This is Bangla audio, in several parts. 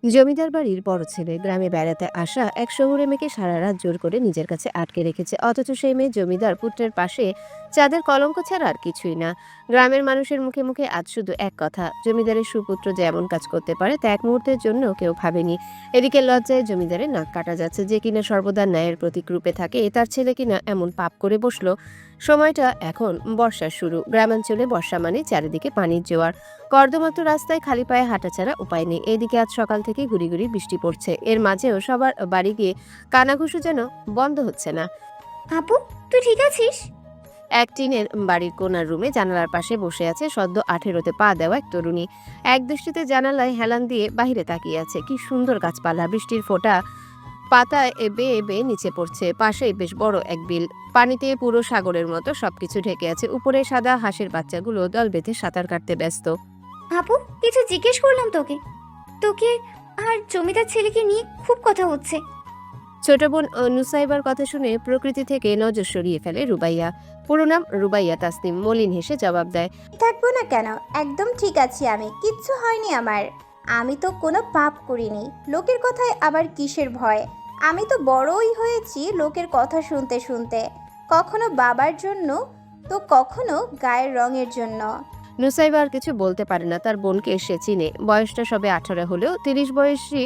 জমিদার বাড়ির বড় ছেলে গ্রামে বেড়াতে আসা এক শহুরে মেয়েকে সারা রাত জোর করে নিজের কাছে আটকে রেখেছে, অথচ সেই মেয়ে জমিদার পুত্রের পাশে চাঁদের কলঙ্ক ছাড়া আর কিছুই না। গ্রামের মানুষের মুখে মুখে আজ শুধু এক কথা, জমিদারের সুপুত্র যে এমন কাজ করতে পারে তা এক মুহূর্তের জন্য কেউ ভাবেনি। এদিকে লজ্জায় জমিদারের নাক কাটা যাচ্ছে, যে কিনা সর্বদা ন্যায়ের প্রতীক রূপে থাকে তার ছেলে কিনা এমন পাপ করে বসলো। সময়টা এখন বর্ষার শুরু, গ্রামাঞ্চলে বর্ষা মানে চারিদিকে পানির জোয়ার। কর্দমাক্ত রাস্তায় খালি পায়ে হাঁটা ছাড়া উপায় নেই। এদিকে আজ সকাল থেকে গুড়ি গুড়ি বৃষ্টি পড়ছে, এর মাঝেও সবার বাড়ি গিয়ে কানাঘুষো যেন বন্ধ হচ্ছে না। আপু, তুই ঠিক আছিস? এক টিনের বাড়ির কোনার রুমে জানালার পাশে বসে আছে সদ্য 18-তে পা দেওয়া এক তরুণী। এক দৃষ্টিতে জানালায় হেলান দিয়ে বাহিরে তাকিয়ে আছে। কি সুন্দর গাছপালা, বৃষ্টির ফোঁটা পাতায় বেয়ে বেয়ে নিচে পড়ছে। পাশেই বেশ বড় এক বিল, পানিতে পুরো সাগরের মতো সবকিছু ঢেকে আছে। উপরে সাদা হাঁসের বাচ্চাগুলো দল বেঁধে সাঁতার কাটতে ব্যস্ত। আপু, কিছু জিজ্ঞেস করলাম তোকে। তোকে আর জমিদার ছেলেকে নিয়ে খুব কথা হচ্ছে। ছোট বোন নুসাইবার কথা শুনে প্রকৃতি থেকে নজর সরিয়ে ফেলে রুবাইয়া। পুরো নাম রুবাইয়া তাসনিম। মলিন হেসে জবাব দেয়, থাকবো না কেন? একদম ঠিক আছি আমি, কিচ্ছু হয়নি আমার। আমি তো কোনো পাপ করিনি, লোকের কথায় আবার কিসের ভয়? আমি তো বড়ই হয়েছি লোকের কথা শুনতে শুনতে, কখনো বাবার জন্য তো কখনো গায়ের রঙের জন্য। নুসাইবা আর কিছু বলতে পারে না। তার বোনকে সে চিনে, বয়সটা সবে 18 হলেও 30 বয়সী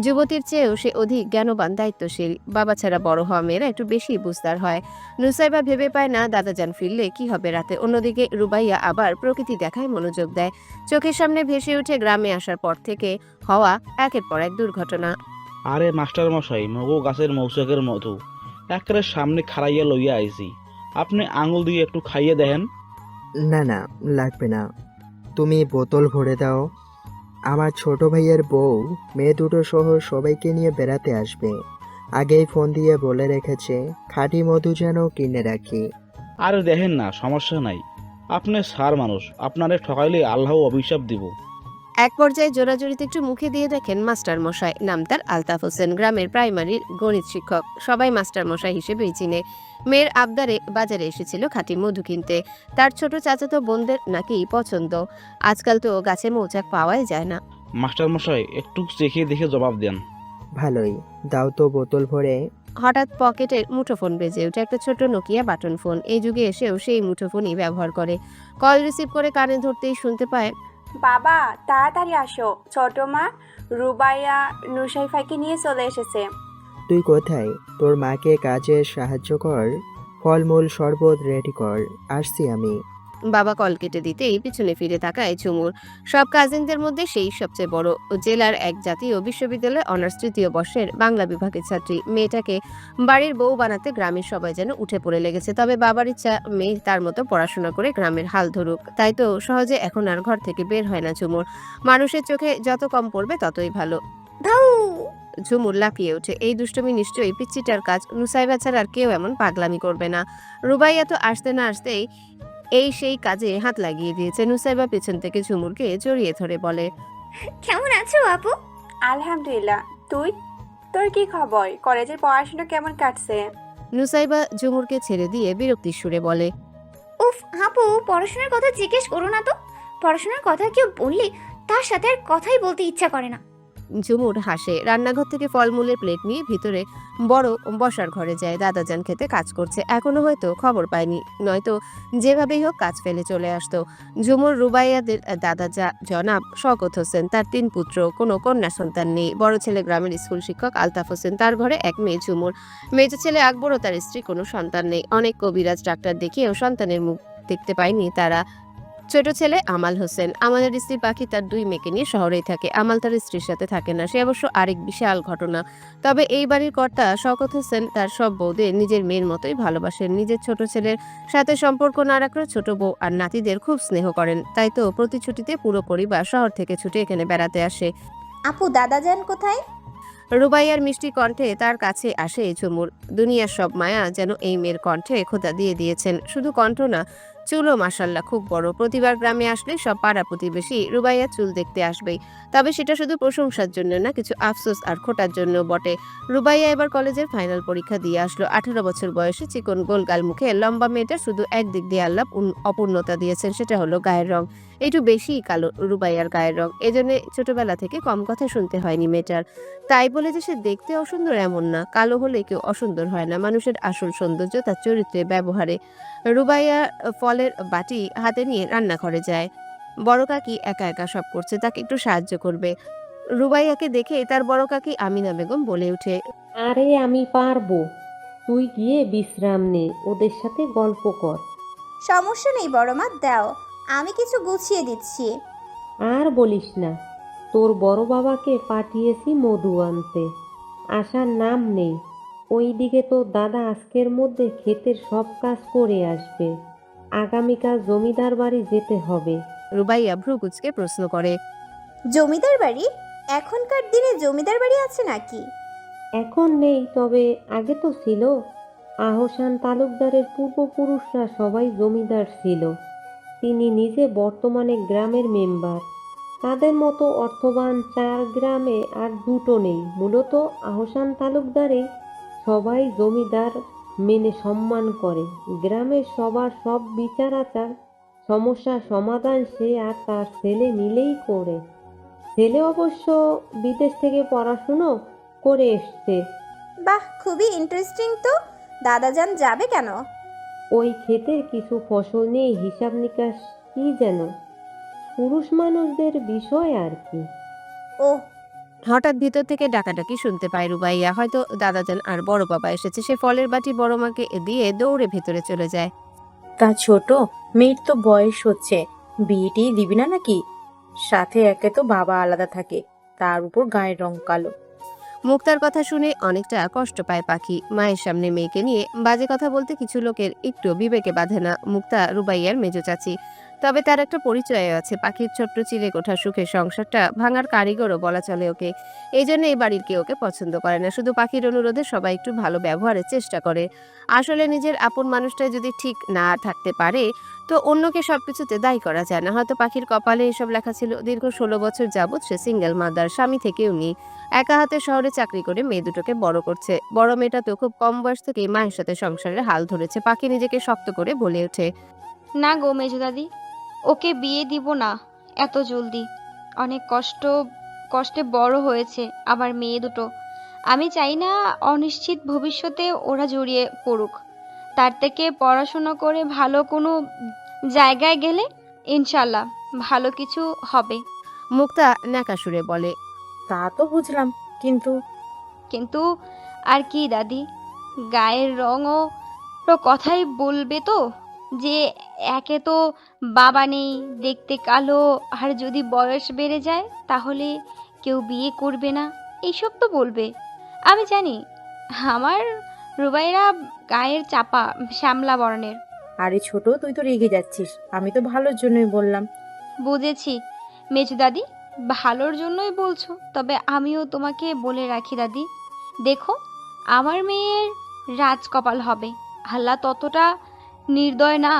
যুবতীর চেয়েও সে অধিক জ্ঞানবান, দায়িত্বশীল। বাবা ছাড়া বড় হওয়া মেয়েরা একটু বেশি বুঝদার হয়। নুসাইবা ভেবে পায় না দাদাজান ফিরলে কি হবে রাতে। অন্যদিকে রুবাইয়া আবার প্রকৃতি দেখায় মনোযোগ দেয়। চোখের সামনে ভেসে ওঠে গ্রামে আসার পর থেকে হওয়া একের পর এক দুর্ঘটনা। আরে মাস্টার মশাই, মগো গাছের মৌচাকের মধু একেবারে সামনে খাড়াইয়া লইয়া আইছি। আপনি আঙুল দিয়ে একটু খাইয়ে দেখেন। না না, লাগবে না। তুমি বোতল ভরে দাও। আমার ছোট ভাইয়ের বউ মেয়ে দুটো সহ সবাইকে নিয়ে বেড়াতে আসবে। আগেই ফোন দিয়ে বলে রেখেছে খাঁটি মধু যেন কিনে রাখি। আরে দেখেন না, সমস্যা নাই। আপনি সার মানুষ, আপনারে ঠকাইলে আল্লাহ অভিশাপ দিব। এক পর্যায়ে জোরাজুরিতে একটু মুখে দিয়ে দেখেন মাস্টার মশাই। নাম তার আলতাফ হোসেন, গ্রামের প্রাইমারির গণিত শিক্ষক। সবাই মাস্টার মশাই হিসেবেই চিনে। মেয়ের আবদারে বাজারে এসেছিল খাঁটি মধু কিনতে। তার ছোট চাচাতো বোনদের নাকি পছন্দ। আজকাল তো গাছে মৌচাক পাওয়াই যায় না। মাস্টার মশাই একটু চেখে দেখে জবাব দেন। ভালোই, দাও তো বোতল ভরে। হঠাৎ পকেটের মুঠোফোন বেজে ওঠে, একটা ছোট নোকিয়া বাটন ফোন। এই যুগে এসেও সেই মুঠোফোনই ব্যবহার করে। কল রিসিভ করে কানে ধরতেই শুনতে পায়, বাবা তাড়াতাড়ি আসো, ছোট মা রুবাইয়া নুসাইফাকে নিয়ে চলে এসেছে। তুই কোথায়? তোর মাকে কাজে সাহায্য কর, ফলমূল শরবত রেডি কর, আসছি আমি। বাবা কল কেটে দিতেই পিছনে ফিরে তাকায় ঝুমুর। সব কাজিনদের মধ্যে সেই সবচেয়ে বড়। জেলার এক জাতীয় বিশ্ববিদ্যালয়ে অনার্স 3য় বর্ষের বাংলা বিভাগের ছাত্রী। মেয়েটাকে বাড়ির বউ বানাতে গ্রামের সবাই যেন উঠে পড়ে লেগেছে। তবে বাবার ইচ্ছা মেয়ে তার মতো পড়াশোনা করে গ্রামের হাল ধরুক। তাই তো সহজে এখন আর ঘর থেকে বের হয় না ঝুমুর। মানুষের চোখে যত কম পড়বে ততই ভালো। ভাউ! ঝুমুর লাফিয়ে ওঠে। এই দুষ্টমি নিশ্চয়ই পিচ্চিটার কাজ। নুসাইবা ছাড়া আর কেউ এমন পাগলামি করবে না। রুবাইয়া তো আসতে না আসতেই সেই কাজে হাত লাগিয়ে দিয়েছে। নুসাইবা পেছন থেকে ঝুমুরকে জড়িয়ে ধরে বলে, কেমন আছো আপু? আলহামদুলিল্লাহ, তোর কি খবর? কলেজের পড়াশোনা কেমন কাটছে? নুসাইবা ঝুমুরকে ছেড়ে দিয়ে বিরক্তির সুরে বলে, উফ আপু, পড়াশোনার কথা জিজ্ঞেস করো না তো। পড়াশোনার কথা কেউ বললে তার সাথে আর কথাই বলতে ইচ্ছা করে না। ঝুমুর হাসে। রান্নাঘর থেকে ফলমূলের প্লেট নিয়ে ভিতরে বড় বসার ঘরে যায়। দাদাজান খেতে কাজ করছে, এখনো হয়তো খবর পায়নি, নয়তো যেভাবেই হোক কাজ ফেলে চলে আসতো। ঝুমুর রুবাইয়াদের দাদা জনাব শওকত হোসেন, তার 3 পুত্র, কোনো কন্যা সন্তান নেই। বড় ছেলে গ্রামের স্কুল শিক্ষক আলতাফ হোসেন, তার ঘরে এক মেয়ে ঝুমুর। মেজো ছেলে আকবর ও তার স্ত্রী, কোনো সন্তান নেই। অনেক কবিরাজ ডাক্তার দেখিয়েও সন্তানের মুখ দেখতে পায়নি তারা। ছোট ছেলে আমাল হোসেন। আমাদের স্ত্রী পাখি তার 2 মেয়েকে নিয়ে শহরেই থাকে। আমাল তার স্ত্রীর সাথে থাকে না, সে অবশ্য আরেক বিশাল ঘটনা। তবে এই বাড়ির কর্তা শওকত হোসেন তার সব বউদের নিজের মেয়ের মতোই ভালোবাসেন। নিজের ছোট ছেলের সাথে সম্পর্ক না রাখলেও ছোট বউ আর নাতিদের খুব স্নেহ করেন। তাই তো প্রতি ছুটিতে পুরো পরিবার শহর থেকে ছুটে এখানে বেড়াতে আসে। আপু, দাদাজান কোথায়? রুবাইয়ার মিষ্টি কণ্ঠে তার কাছে আসে ঝুমুর। দুনিয়ার সব মায়া যেন এই মেয়ের কণ্ঠে খোদা দিয়ে দিয়েছেন। শুধু কণ্ঠ না, চুলও মাসাল্লাহ খুব বড়। প্রতিবার গ্রামে আসলে সব পাড়া প্রতিবেশী রুবাইয়ার চুল দেখতে আসবেই। তবে সেটা শুধু প্রশংসার জন্য না, কিছু আফসোস আর খোটার জন্য বটে। রুবাইয়া এবার কলেজের ফাইনাল পরীক্ষা দিয়ে আসলো। 18 বছর বয়সে চিকন গোলগাল মুখে লম্বা মেয়েটা শুধু একদিক দিয়ে আল্লাহ অপূর্ণতা দিয়েছেন, সেটা হলো গায়ের রং। একটু বেশিই কালো রুবাইয়ার গায়ের রং। এজন্য ছোটবেলা থেকে কম কথা শুনতে হয়নি মেয়েটার। তাই বলে যে সে দেখতে অসুন্দর এমন না, কালো হলে কেউ অসুন্দর হয় না। মানুষের আসল সৌন্দর্য তার চরিত্রে, ব্যবহারে। রুবাইয়া ফলের বাটি হাতে নিয়ে রান্নাঘরে যায়। বড় কাকি একা একা সব করছে, তাকে একটু সাহায্য করবে। রুবাইয়াকে দেখে তার বড় কাকি আমিনা বেগম বলে ওঠে, আরে আমি পারবো, তুই গিয়ে বিশ্রাম নে, ওদের সাথে গল্প কর। সমস্যা নেই বড় মা, দাও, আমি কিছু গুছিয়ে দিচ্ছি। আর বলিস না, তোর বড় বাবাকে পাঠিয়েছি মধু আনতে, আসার নাম নেই। ওইদিকে তোর দাদা আজকের মধ্যে ক্ষেতের সব কাজ করে আসবে। আগামীকাল জমিদার বাড়ি যেতে হবে। রুবাইয়া ভ্রু কুঁচকে প্রশ্ন করে, জমিদার বাড়ি? এখনকার দিনে জমিদার বাড়ি আছে নাকি? এখন নেই, তবে আগে তো ছিল। আহসান তালুকদারের পূর্বপুরুষরা সবাই জমিদার ছিল। তিনি নিজে বর্তমানে গ্রামের মেম্বার। তাদের মতো অর্থবান 4 গ্রামে আর দুটো নেই। মূলত আহসান তালুকদারে সবাই জমিদার মেনে সম্মান করে। গ্রামের সবার সব বিচার আচার, সমস্যার সমাধান সে আর তার ছেলে মিলেই করে। ছেলে অবশ্য বিদেশ থেকে পড়াশুনো করে এসছে। বাহ, খুবই ইন্টারেস্টিং তো। দাদাজান যাবে কেন? ওই ক্ষেতের কিছু ফসল নিয়ে হিসাব নিকাশ কি যেন, পুরুষ মানুষদের বিষয় আর কি। ও, হঠাৎ ভিতর থেকে ডাকাডাকি শুনতে পায় রুবাইয়া। হয়তো দাদাজান আর বড় বাবা এসেছে। সে ফলের বাটি বড় মাকে দিয়ে দৌড়ে ভেতরে চলে যায়। তা ছোট মেয়ের তো বয়স হচ্ছে, বিয়েটি দিবি না নাকি? সাথে একে তো বাবা আলাদা থাকে, তার উপর গায়ের রং কালো। মুক্তার কথা শুনে অনেকটা কষ্ট পায় পাখি। মায়ের সামনে মেয়েকে নিয়ে বাজে কথা বলতে কিছু লোকের একটু বিবেকে বাঁধে না। মুক্তা রুবাইয়ার মেজো চাচি, তবে তার একটা পরিচয় আছে। পাখির ছোট্ট চিলে কোঠা সুখের সংসারটা ভাঙার কারিগরও বলা চলে ওকে। এই জন্য এই বাড়ির কেউ ওকে পছন্দ করে না। শুধু পাখির অনুরোধে সবাই একটু ভালো ব্যবহারের চেষ্টা করে। আসলে নিজের আপন মানুষটা যদি ঠিক না থাকতে পারে, তো অন্যকে সবকিছুতে দায়ী করা যায় না। হয়তো পাখির কপালে এসব লেখা ছিল। দীর্ঘ 16 বছর যাবৎ সে সিঙ্গেল মাদার, স্বামী থেকেও নেই। একা হাতে শহরে চাকরি করে মেয়ে দুটোকে বড় করছে। বড় মেয়েটা তো খুব কম বয়স থেকেই মায়ের সাথে সংসারের হাল ধরেছে। পাখি নিজেকে শক্ত করে বলে ওঠে, না গো মেজো দাদি, ওকে বিয়ে দিব না এত জলদি। অনেক কষ্টে বড় হয়েছে আবার মেয়ে দুটো। আমি চাই না অনিশ্চিত ভবিষ্যতে ওরা জড়িয়ে পড়ুক। তার থেকে পড়াশোনা করে ভালো কোনো জায়গায় গেলে ইনশাল্লাহ ভালো কিছু হবে। মুক্তা ন্যাকা সুরে বলে, তা তো বুঝলাম, কিন্তু কিন্তু আর কি দাদি, গায়ের রঙও তো কথাই বলবে তো, যে একে তো বাবা নেই, দেখতে কালো, আর যদি বয়স বেড়ে যায় তাহলে কেউ বিয়ে করবে না, এইসব তো বলবে। আমি জানি আমার রুবাইরা গায়ের চাপা, শ্যামলা বর্ণের। আরে ছোট, তুই তো রেগে যাচ্ছিস, আমি তো ভালোর জন্যই বললাম। বুঝেছি মেজু দাদি, ভালোর জন্যই বলছো। তবে আমিও তোমাকে বলে রাখি দাদি, দেখো আমার মেয়ের রাজকপাল হবে। আল্লাহ ততটা নির্দয় না।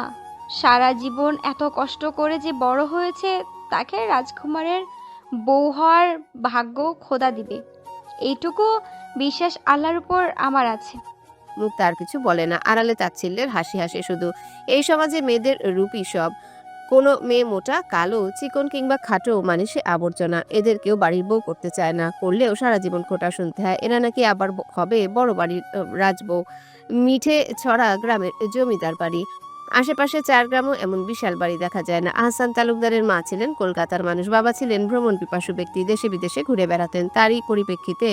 সারা জীবন এত কষ্ট করে যে বড় হয়েছে, তাকে রাজকুমারের বউ হওয়ার ভাগ্য খোদা দিবে, এইটুকু বিশ্বাস আল্লাহর উপর আমার আছে। মুক্তা আর কিছু বলে না। আড়ালে তাচ্ছিল্যের হাসি হাসে শুধু। এই সমাজে মেয়েদের রূপই সব। কোনো মেয়ে মোটা, কালো, চিকন কিংবা খাটো মানে সে আবর্জনা। এদের কেউ বাড়ির বউ করতে চায় না। করলেও সারা জীবন খোটা শুনতে হয়। এরা নাকি আবার হবে বড় বাড়ির রাজবউ। মিঠে ছড়া গ্রামের জমিদার বাড়ি। আশেপাশে 4 গ্রামও এমন বিশাল বাড়ি দেখা যায় না। আহসান তালুকদারের মা ছিলেন কলকাতার মানুষ। বাবা ছিলেন ভ্রমণ পিপাসু ব্যক্তি, দেশে বিদেশে ঘুরে বেড়াতেন। তারই পরিপ্রেক্ষিতে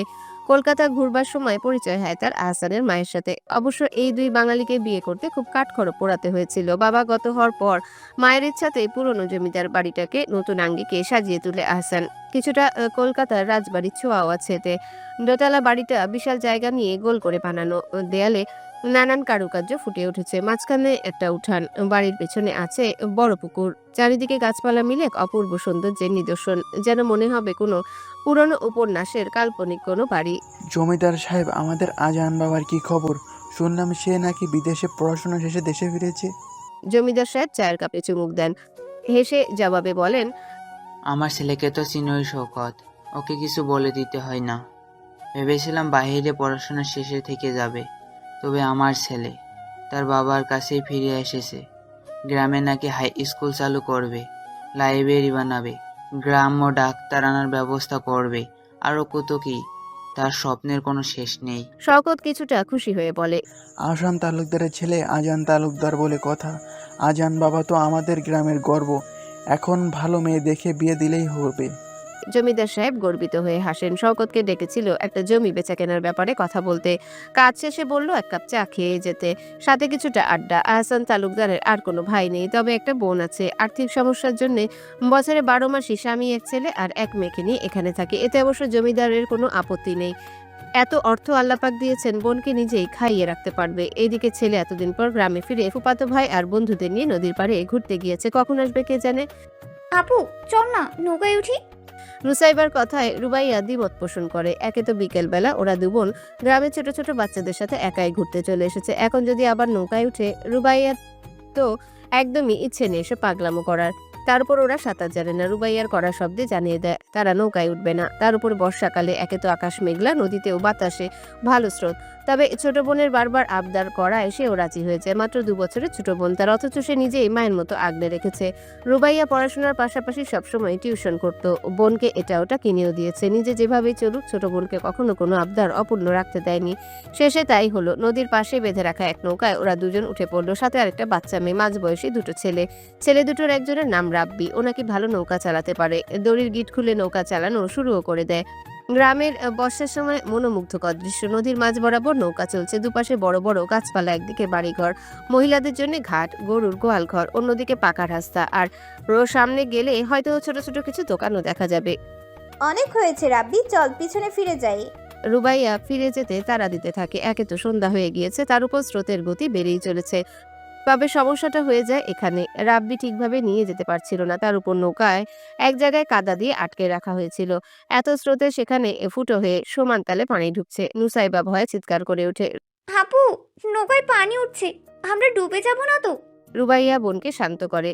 কলকাতা ঘুরবার সময় পরিচয় হয় তার আহসানের মায়ের সাথে। অবশ্য এই দুই বাঙালিকে বিয়ে করতে খুব কাঠখড় পোড়াতে হয়েছিল। বাবা গত হওয়ার পর মায়ের ইচ্ছাতেই পুরনো জমিদার বাড়িটাকে নতুন আঙ্গিকে সাজিয়ে তুলে আহসান। কিছুটা কলকাতার রাজবাড়ির ছোঁয়াও আছে এতে। দোতলা বাড়িটা বিশাল জায়গা নিয়ে গোল করে বানানো। দেয়ালে নানান কারুকার্য ফুটে উঠেছে। মাঝখানে একটা উঠান, বাড়ির পেছনে আছে বড় পুকুর, চারিদিকে গাছপালা মিলে এক অপূর্ব সৌন্দর্যের নিদর্শন। যেন মনে হবে কোনো পুরনো উপন্যাসের কাল্পনিক কোনো বাড়ি। জমিদার সাহেব, আমাদের আজান বাবার কি খবর? শুনলাম সে নাকি বিদেশে পড়াশোনা শেষে দেশে ফিরেছে। জমিদার সাহেব চায়ের কাপে চুমুক দেন, হেসে জবাবে বলেন, আমার ছেলেকে তো চিনোই শওকত, ওকে কিছু বলে দিতে হয় না। ভেবেছিলাম বাইরে পড়াশোনা শেষে থেকে যাবে, তবে আমার ছেলে তার বাবার কাছেই ফিরে এসেছে। গ্রামে নাকি হাই স্কুল চালু করবে, লাইব্রেরি বানাবে, গ্রাম্য ডাক্তার আনার ব্যবস্থা করবে, আরও কত কি। তার স্বপ্নের কোনো শেষ নেই। শওকত কিছুটা খুশি হয়ে বলে, আহসান তালুকদারের ছেলে আজান তালুকদার বলে কথা। আজান বাবা তো আমাদের গ্রামের গর্ব। এখন ভালো মেয়ে দেখে বিয়ে দিলেই হবে। জমিদার সাহেব গর্বিত হয়ে হাসেন। শওকতকে ডেকেছিল একটা জমি বেচা কেনার ব্যাপারে কথা বলতে। কাজ শেষে বলল এক কাপ চা খেয়ে যেতে, সাথে কিছুটা আড্ডা। আহসান তালুকদারের আর কোনো ভাই নেই, তবে একটা বোন আছে। আর্থিক সমস্যার জন্য বছরে 12 মাসই স্বামী, এক ছেলে আর এক মেয়েকে নিয়ে এখানে থাকে। এতে অবশ্য জমিদারের কোনো আপত্তি নেই। এত অর্থ আল্লাপাক দিয়েছেন, বোনকে নিজেই খাইয়ে রাখতে পারবে। এইদিকে ছেলে এতদিন পর গ্রামে ফিরে ফুফাতো ভাই আর বন্ধুদের নিয়ে নদীর পাড়ে ঘুরতে গিয়েছে। কখন আসবে কে জানে। আপু চল না, নৌকায় উঠি। রুসাইবার কথায় রুবাইয়া দ্বিমত পোষণ করে। একে তো বিকেলবেলা ওরা দুবোন গ্রামের ছোট ছোট বাচ্চাদের সাথে একাই ঘুরতে চলে এসেছে, এখন যদি আবার নৌকায় উঠে, রুবাইয়া তো একদমই ইচ্ছে নেই সে পাগলামো করার। তার উপর ওরা সাঁতার জানে না। রুবাইয়ার করা শব্দে জানিয়ে দেয় তারা নৌকায় উঠবে না। তার উপর বর্ষাকালে একে তো আকাশ মেঘলা, নদীতেও বাতাসে ভালো স্রোত। তবে ছোট বোনের বারবার আবদার করায় সেও রাজি হয়েছে। মাত্র 2 বছরের ছোট বোন তার, অথচ সে নিজেই মায়ের মতো আগলে রেখেছে। রুবাইয়া পড়াশোনার পাশাপাশি সবসময় টিউশন করত, বোনকে এটা ওটা কিনেও দিয়েছে। নিজে যেভাবেই চলুক, ছোট বোনকে কখনো কোনো আবদার অপূর্ণ রাখতে দেয়নি। শেষে তাই হলো। নদীর পাশে বেঁধে রাখা এক নৌকায় ওরা দুজন উঠে পড়লো, সাথে আরেকটা বাচ্চা মেয়ে, মাঝবয়সী দুটো ছেলে। ছেলে দুটোর একজনের নাম রাব্বি, ও নাকি ভালো নৌকা চালাতে পারে। দড়ির গিট খুলে নৌকা চালানো শুরুও করে দেয়। গ্রামের বর্ষার সময় মনোমুগ্ধকর দৃশ্য। নদীর মাঝ বরাবর নৌকা চলছে, দুপাশে বড় বড় গাছপালা, একদিকে বাড়িঘর, মহিলাদের জন্য ঘাট, গরুর গোয়াল ঘর, অন্যদিকে পাকা রাস্তা। আর সামনে গেলে হয়তো ছোট ছোট কিছু দোকানও দেখা যাবে। অনেক হয়েছে রাব্বি, চল পিছনে ফিরে যাই। রুবাইয়া ফিরে যেতে তাড়া দিতে থাকে। একে তো সন্ধ্যা হয়ে গিয়েছে, তার উপর স্রোতের গতি বেড়েই চলেছে। তবে সমস্যাটা হয়ে যায় এখানে, রাব্বি ঠিকভাবে নিয়ে যেতে পারছিল না। তার উপর নৌকায় এক জায়গায় কাদা দিয়ে আটকে রাখা হয়েছিল। এত স্রোতে সেখানে ফুটো হয়ে সমান তালে পানি ঢুকছে। নুসাইবা ভয়ে চিৎকার করে ওঠে। আপু নৌকায় পানি উঠছে, আমরা ডুবে যাব না তো? রুবাইয়া বোনকে শান্ত করে।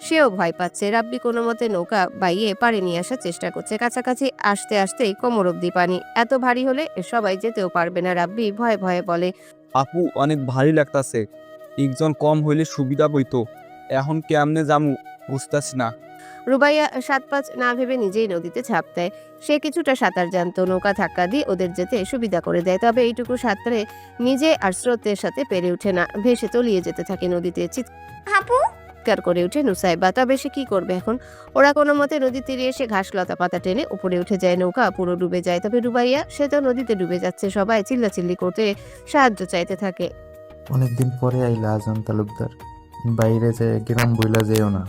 সেও ভয় পাচ্ছে। রাব্বি কোনো মতে নৌকা বাইয়ে পাড়ে নিয়ে আসার চেষ্টা করছে। কাছাকাছি আসতে আসতেই কোমর অব্দি পানি। এত ভারী হলে সবাই যেতেও পারবে না। রাব্বি ভয়ে ভয়ে বলে, আপু অনেক ভারী লাগতাছে, একজন কম হইলে সুবিধা বইতো। এখন কেমনে যামু বুঝতাছি না। রুবাইয়া 7-5 না ভেবে নিজেই নদীতে ঝাঁপ দেয়। সে কিছুটা সাঁতার জানতো, নৌকা ধাক্কা দিয়ে ওদের যেতে সুবিধা করে দেয়। তবে এইটুকু সাঁতারে নিজে আর স্রোতের সাথে পেরে ওঠে না, ভেসে তলিয়ে যেতে থাকে নদীতে। আপু চিৎকার করে ওঠে নুসাইবা। তবে সে কি করবে এখন? ওরা কোনো মতে নদী তীরে এসে ঘাস লতা পাতা টেনে উপরে উঠে যায়। নৌকা পুরো ডুবে যায়। তবে রুবাইয়া, সে তো নদীতে ডুবে যাচ্ছে। সবাই চিল্লাচিল্লি করতে সাহায্য চাইতে থাকে। অনেকদিন পরে আইলা আজান তালুকদার, বাইরে যে গ্রাম বইলা যেও না।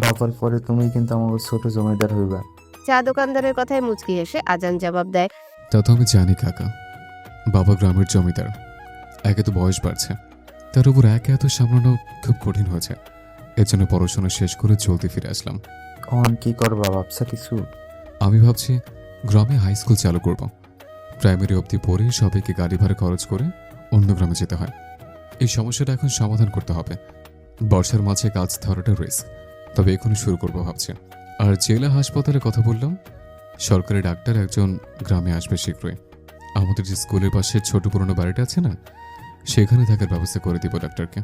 বাবার পরে তুমি কিন্তু আমার ছোট জমিদার হইবা। চা দোকানদারের কথায় মুচকি হেসে আজান জবাব দেয়, তা তো আমি জানি কাকা, বাবা গ্রামের জমিদার। একে তো বয়স বাড়ছে, তার উপর একে এত সামলানো খুব কঠিন হয়েছে। এর জন্য পড়াশোনা শেষ করে জলদি ফিরে আসলাম। কখন কি করবা ভাবছা কিছু? আমি ভাবছি গ্রামে হাই স্কুল চালু করব। প্রাইমারি অবধি পড়ে সবাইকে গাড়ি ভাড়া খরচ করে অন্য গ্রামে যেতে হয়। এই সমস্যাটা এখন সমাধান করতে হবে। বর্ষার মাঝে কাজ ধরাটা রিস্ক, তবে এখনই শুরু করবো ভাবছি। আর জেলা হাসপাতালের কথা বললাম, সরকারি ডাক্তার একজন গ্রামে আসবে শীঘ্রই। আমাদের যে স্কুলের পাশে ছোট পুরনো বাড়িটা আছে না, সেখানে থাকার ব্যবস্থা করে দিব ডাক্তারকে।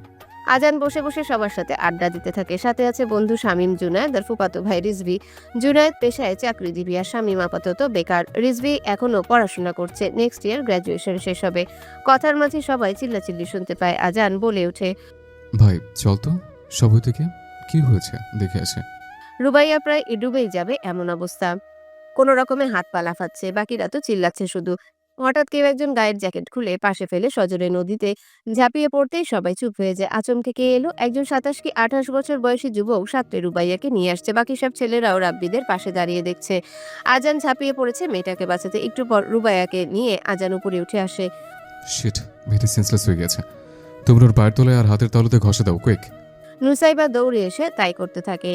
আজান বসে বসে সবার সাথে আড্ডা দিতে থাকে। সাথে আছে বন্ধু শামীম, জুনায়েদ আর ফুফাতো ভাই রিজভি। জুনায়েদ পেশায় চাকরিজীবী আর শামীম আপাতত বেকার। রিজভি এখনো পড়াশোনা করছে, নেক্সট ইয়ার গ্র্যাজুয়েশন শেষ হবে। কথার মাঝে সবাই চিল্লাচিল্লি শুনতে পায়। আজান বলে ওঠে, ভাই চল তো সবাই থেকে, কি হয়েছে দেখে আসে। রুবাইয়া প্রায় ডুবেই যাবে এমন অবস্থা। কোনো রকমে হাত পা লাফাচ্ছে, বাকিরা তো চিল্লাচ্ছে শুধু। হঠাৎ কেউ একজন গায়ের জ্যাকেট খুলে পাশে ফেলে সজোরে নদীতে ঝাঁপিয়ে পড়তেই সবাই চুপ হয়ে যায়। আচমকে কে এলো? একজন 27 কি 28 বছর বয়সী যুবক সাথে রুবাইয়াকে নিয়ে আসছে। বাকি সব ছেলেরাও রাব্বিদের পাশে দাঁড়িয়ে দেখছে। আজান ঝাঁপিয়ে পড়েছে মেয়েটাকে বাঁচাতে। একটু পর রুবাইয়াকে নিয়ে আজান উপরে উঠে আসে। শিট, মেয়েটি সেন্সলেস হয়ে গেছে। তোমরা ওর পায়ের তলায় আর হাতের তালুতে ঘষে দাও, কুইক। নুসাইবা দৌড়ে এসে তাই করতে থাকে।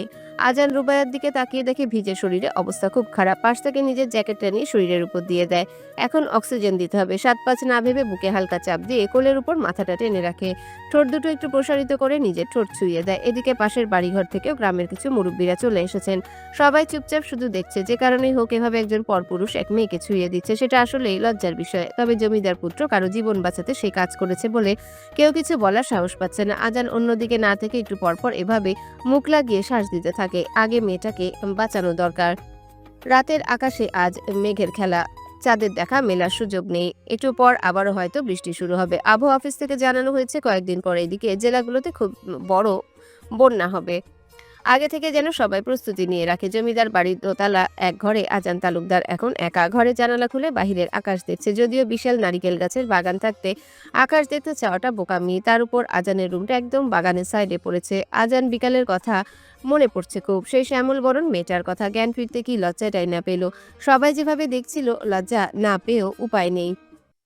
আজান রুবাইয়ার দিকে তাকিয়ে দেখে ভিজে শরীরে অবস্থা খুব খারাপ। পাশ থেকে নিজের জ্যাকেটটা নিয়ে শরীরের উপর দিয়ে দেয়। এখন অক্সিজেন দিতে হবে। 7-5 না ভেবে বুকে হালকা চাপ দিয়ে কোলের উপর মাথাটা টেনে রাখে। ঠোঁট দুটো একটু প্রসারিত করে নিজের ঠোঁট ছুঁয়ে দেয়। এদিকে পাশের বাড়িঘর থেকেও গ্রামের কিছু মুরব্বীরা চলে এসেছেন। সবাই চুপচাপ শুধু দেখছে। যে কারণেই হোক এভাবে একজন পরপুরুষ এক মেয়েকে ছুঁয়ে দিচ্ছে, সেটা আসলেই লজ্জার বিষয়। তবে জমিদার পুত্র কারো জীবন বাঁচাতে সেই কাজ করেছে বলে কেউ কিছু বলার সাহস পাচ্ছে না। আজান অন্যদিকে না থেকে একটু পরপর এভাবে মুখ লাগিয়ে শ্বাস দিতে থাকে। আগে মেয়েটাকে বাঁচানো দরকার। রাতের আকাশে আজ মেঘের খেলা, চাঁদের দেখা মেলার সুযোগ নেই। একটু পর আবারও হয়তো বৃষ্টি শুরু হবে। আবহাওয়া অফিস থেকে জানানো হয়েছে কয়েকদিন পর এদিকে জেলাগুলোতে খুব বড় বন্যা হবে। আগে থেকে যেন সবাই প্রস্তুতি নিয়ে রাখে। জমিদার বাড়ির দোতলা এক ঘরে আজান তালুকদার এখন একা। ঘরে জানালা খুলে বাহিরের আকাশ দেখছে। যদিও বিশাল নারিকেল গাছের বাগান থাকতে আকাশ দেখতে চাওয়াটা বোকামি। তার উপর আজানের রুমটা একদম বাগানের সাইডে পড়েছে। আজান বিকালের কথা মনে পড়ছে খুব, সেই শ্যামল বরণ মেয়েটার কথা। জ্ঞান ফিরতে কি লজ্জাটাই না পেল। সবাই যেভাবে দেখছিল, লজ্জা না পেয়েও উপায় নেই।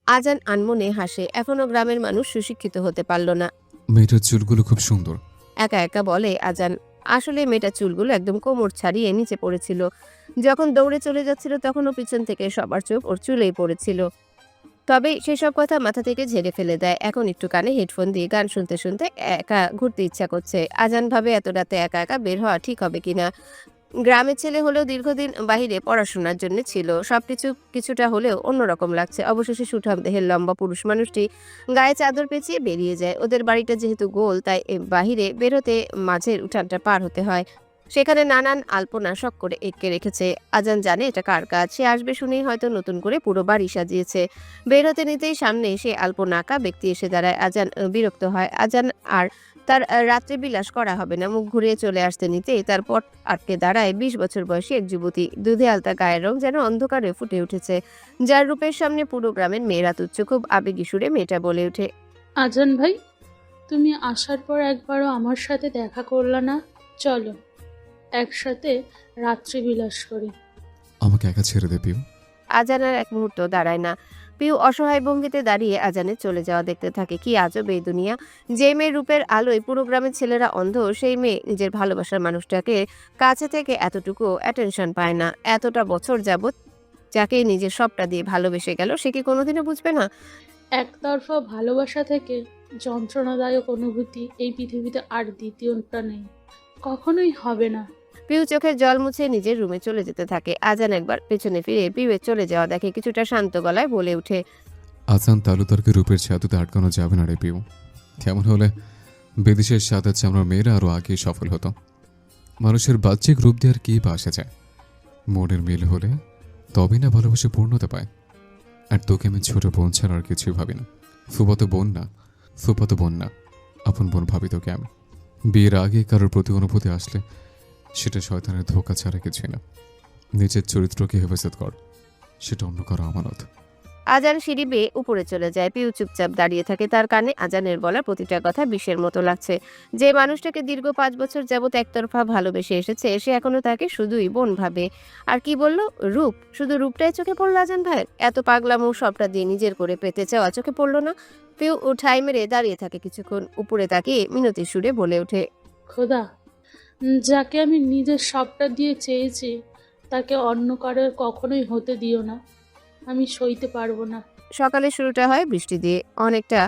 আজান আনমনে হাসে। এখনো গ্রামের মানুষ সুশিক্ষিত হতে পারল না। মেয়েটার চুলগুলো খুব সুন্দর। একা একা বলে আজান। আসলে মেয়েটার চুলগুলো একদম কোমর ছাড়িয়ে নিচে পড়েছিল। যখন দৌড়ে চলে যাচ্ছিল তখনও পিছন থেকে সবার চোখ ওর চুলেই পড়েছিল। তবে সেসব কথা মাথা থেকে ঝেড়ে ফেলে দেয়। এখন একটু কানে হেডফোন দিয়ে গান শুনতে শুনতে একা ঘুরতে ইচ্ছা করছে। আজান ভাবে এত রাতে একা একা বের হওয়া ঠিক হবে কিনা। গ্রামের ছেলে হলেও দীর্ঘদিন বাইরে পড়াশোনার জন্য ছিল। সবকিছু কিছুটা হলেও অন্যরকম লাগছে। অবশেষে সুঠাম দেহের লম্বা পুরুষ মানুষটি গায়ে চাদর পেঁচিয়ে বেরিয়ে যায়। ওদের বাড়িটা যেহেতু গোল, তাই বাহিরে বেরোতে মাঝের উঠানটা পার হতে হয়। সেখানে নানান আলপনা শখ করে এঁকে রেখেছে। আজান জানে এটা কার কাজ। সে আসবে শুনেই হয়তো নতুন করে পুরো বাড়ি সাজিয়েছে। বের হতে নিতেই সামনে এসে আলপনা আঁকা ব্যক্তি এসে দাঁড়ায়। আজান বিরক্ত হয়। আজান আর তার রাত্রে বিলাস করা হবে না। মুখ ঘুরিয়ে চলে আসতে নিতেই তার পট আটকে দাঁড়ায় 20 বছর বয়সী এক যুবতী। দুধে আলতা গায়ের রং যেন অন্ধকারে ফুটে উঠেছে। যার রূপের সামনে পুরো গ্রামের মেয়েরা তুচ্ছ। খুব আবেগী সুরে মেয়েটা বলে ওঠে, আজান ভাই, তুমি আসার পর একবারও আমার সাথে দেখা করলা না? চলো একসাথে রাত্রি বিলাস করি। আমাকে একা ছেড়ে দে পিউ। আজান আর এক মুহূর্ত দাঁড়ায় না। পিউ অসহায় ভঙ্গিতে দাঁড়িয়ে আজানের চলে যাওয়া দেখতে থাকে। কি আজব এই দুনিয়া। যে মেয়ের রূপের আলোয় পুরো গ্রামের ছেলেরা অন্ধ, সেই মেয়ে নিজের ভালোবাসার মানুষটাকে কাছে থেকে এতটুকু অ্যাটেনশন পায় না। এতটা বছর যাবত যাকে নিজের সবটা দিয়ে ভালোবেসে গেল, সে কি কোনোদিনও বুঝবে না? একতরফা ভালোবাসা থেকে যন্ত্রণাদায়ক অনুভূতি এই পৃথিবীতে আর দ্বিতীয়টা নেই, কখনোই হবে না। পিউ চোখের জল মুছে নিজের রুমে চলে যেতে থাকে। আজান একবার পেছনে ফিরে পিউয়ের চলে যাওয়া দেখে কিছুটা শান্ত গলায় বলে ওঠে, আজান তালুকদারকে রূপের ছাতুতে আটকানো যাবে না রে পিউ। কেমন হলে বিদেশের সাদা চামড়ার মেয়েরা আরও আগে সফল হতো। মানুষের বাহ্যিক রূপ দিয়ে আর কি বা আসা যায়। মনের মিল হলে তবেই না ভালোবাসা পূর্ণতা পায়। আর তোকে আমি ছোট বোন ছাড়া আর কিছুই ভাবি না। ফুফাতো বোন না, ফুফাতো বোন না, আপন বোন ভাবি তোকে আমি। বিয়ের আগে কারোর প্রতি অনুভূতি আসলে সেটা শয়তানের ধোঁকা ছাড়া কিছুই না। নিজের চরিত্রকে হেফাজত কর, সেটা অন্য কারো আমানত। আজান সিঁড়ি বেয়ে উপরে চলে যায়। পিউ চুপচাপ দাঁড়িয়ে থাকে। তার কানে আজানের বলা প্রতিটা কথা বিষের মতো লাগছে। যে মানুষটাকে দীর্ঘ 5 বছর যাবত একতরফা ভালোবেসে এসেছে, সে এখনো তাকে শুধুই বোন ভাবে। আর কি বলল? রূপ। শুধু রূপটাই চোখে পড়লো আজান ভাইয়ের? এত পাগলামো সবটা দিয়ে নিজের করে পেতে চাওয়া চোখে পড়লো না? পিউ ঠাই মেরে দাঁড়িয়ে থাকে কিছুক্ষণ। উপরে তাকিয়ে মিনতি সুরে বলে ওঠে, খোদা, যাকে আমি নিজের সবটা দিয়ে চেয়েছি তাকে অন্য কারোর কখনোই হতে দিও না। আমি সইতে পারবো না। সকালে শুরুটা হয় বৃষ্টি দিয়ে। অনেকটা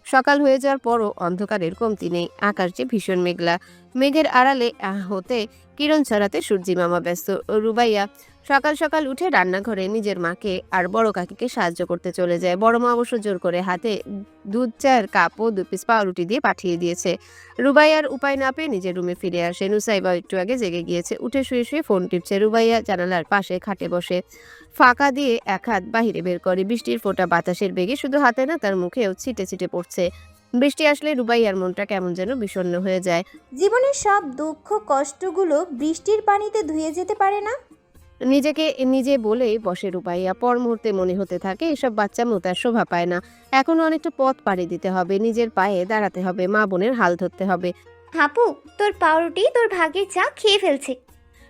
সকাল হয়ে যাওয়ার পরও অন্ধকারের কমতি নেই। আকাশ যে ভীষণ মেঘলা। মেঘের আড়ালে হতে কিরণ ছড়াতে সূর্যি মামা ব্যস্ত। রুবাইয়া সকাল সকাল উঠে রান্নাঘরে নিজের মাকে আর বড় কাকিকে সাহায্য করতে চলে যায়। বড় মা অবশ্য জোর করে হাতে দুধ চায়ের কাপ ও 2 পিস পাউরুটি দিয়ে পাঠিয়ে দিয়েছে। রুবাইয়ার উপায় না পেয়ে নিজের রুমে ফিরে আসে। নুসাইবা একটু আগে জেগে গিয়েছে। উঠে শুয়ে শুয়ে ফোন টিপছে। রুবাইয়া জানালার পাশে খাটে বসে ফাঁকা দিয়ে এক হাত বাহিরে বের করে। বৃষ্টির ফোঁটা বাতাসের বেগে শুধু হাতে না, তার মুখেও ছিটে ছিটে পড়ছে। বৃষ্টি আসলে রুবাইয়ার মনটা কেমন যেন বিষণ্ণ হয়ে যায়। জীবনের সব দুঃখ কষ্টগুলো বৃষ্টির পানিতে ধুয়ে যেতে পারে না? নিজেকে নিজে বলেই বসে রুবাইয়া। পর মুহূর্তে মনে হতে থাকে এসব বাচ্চামো তার শোভা পায় না। এখনো অনেকটা পথ পাড়ি দিতে হবে। নিজের পায়ে দাঁড়াতে হবে। মা বোনের হাল ধরতে হবে। হাপু, তোর পাউরুটি তোর ভাগের চা খেয়ে ফেলছে।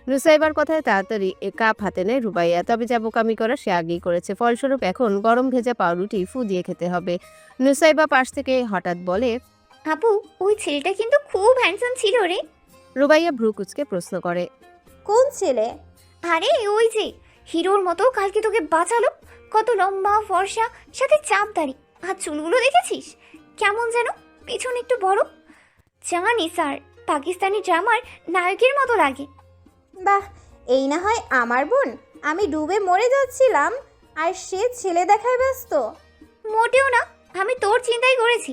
নুসাইবার কথায় তাড়াতাড়ি কাপ হাতে নেয় রুবাইয়া। তবে যা বোকামি করা সে আগেই করেছে, ফলস্বরূপ এখন গরম ভেজা পাউরুটি ফু দিয়ে খেতে হবে। নুসাইবা পাশ থেকে হঠাৎ বলে, আপু, ওই ছেলেটা কিন্তু খুব হ্যান্ডসাম ছিল রে। রুবাইয়া ভ্রু কুচকে প্রশ্ন করে, কোন ছেলে? আরে ওই যে হিরোর মতো কালকে তোকে বাঁচালো, কত লম্বা ফর্সা, সাথে চাপ দাড়ি, আর চুলগুলো দেখেছিস কেমন যেন পেছনে একটু বড়। জানি স্যার, পাকিস্তানি ড্রামার নায়কের মতো লাগে। বাহ, এই না হয় আমার বোন। আমি ডুবে মরে যাচ্ছিলাম আর সে ছেলে দেখায় ব্যস্ত। মোটেও না, আমি তোর চিন্তাই করেছি।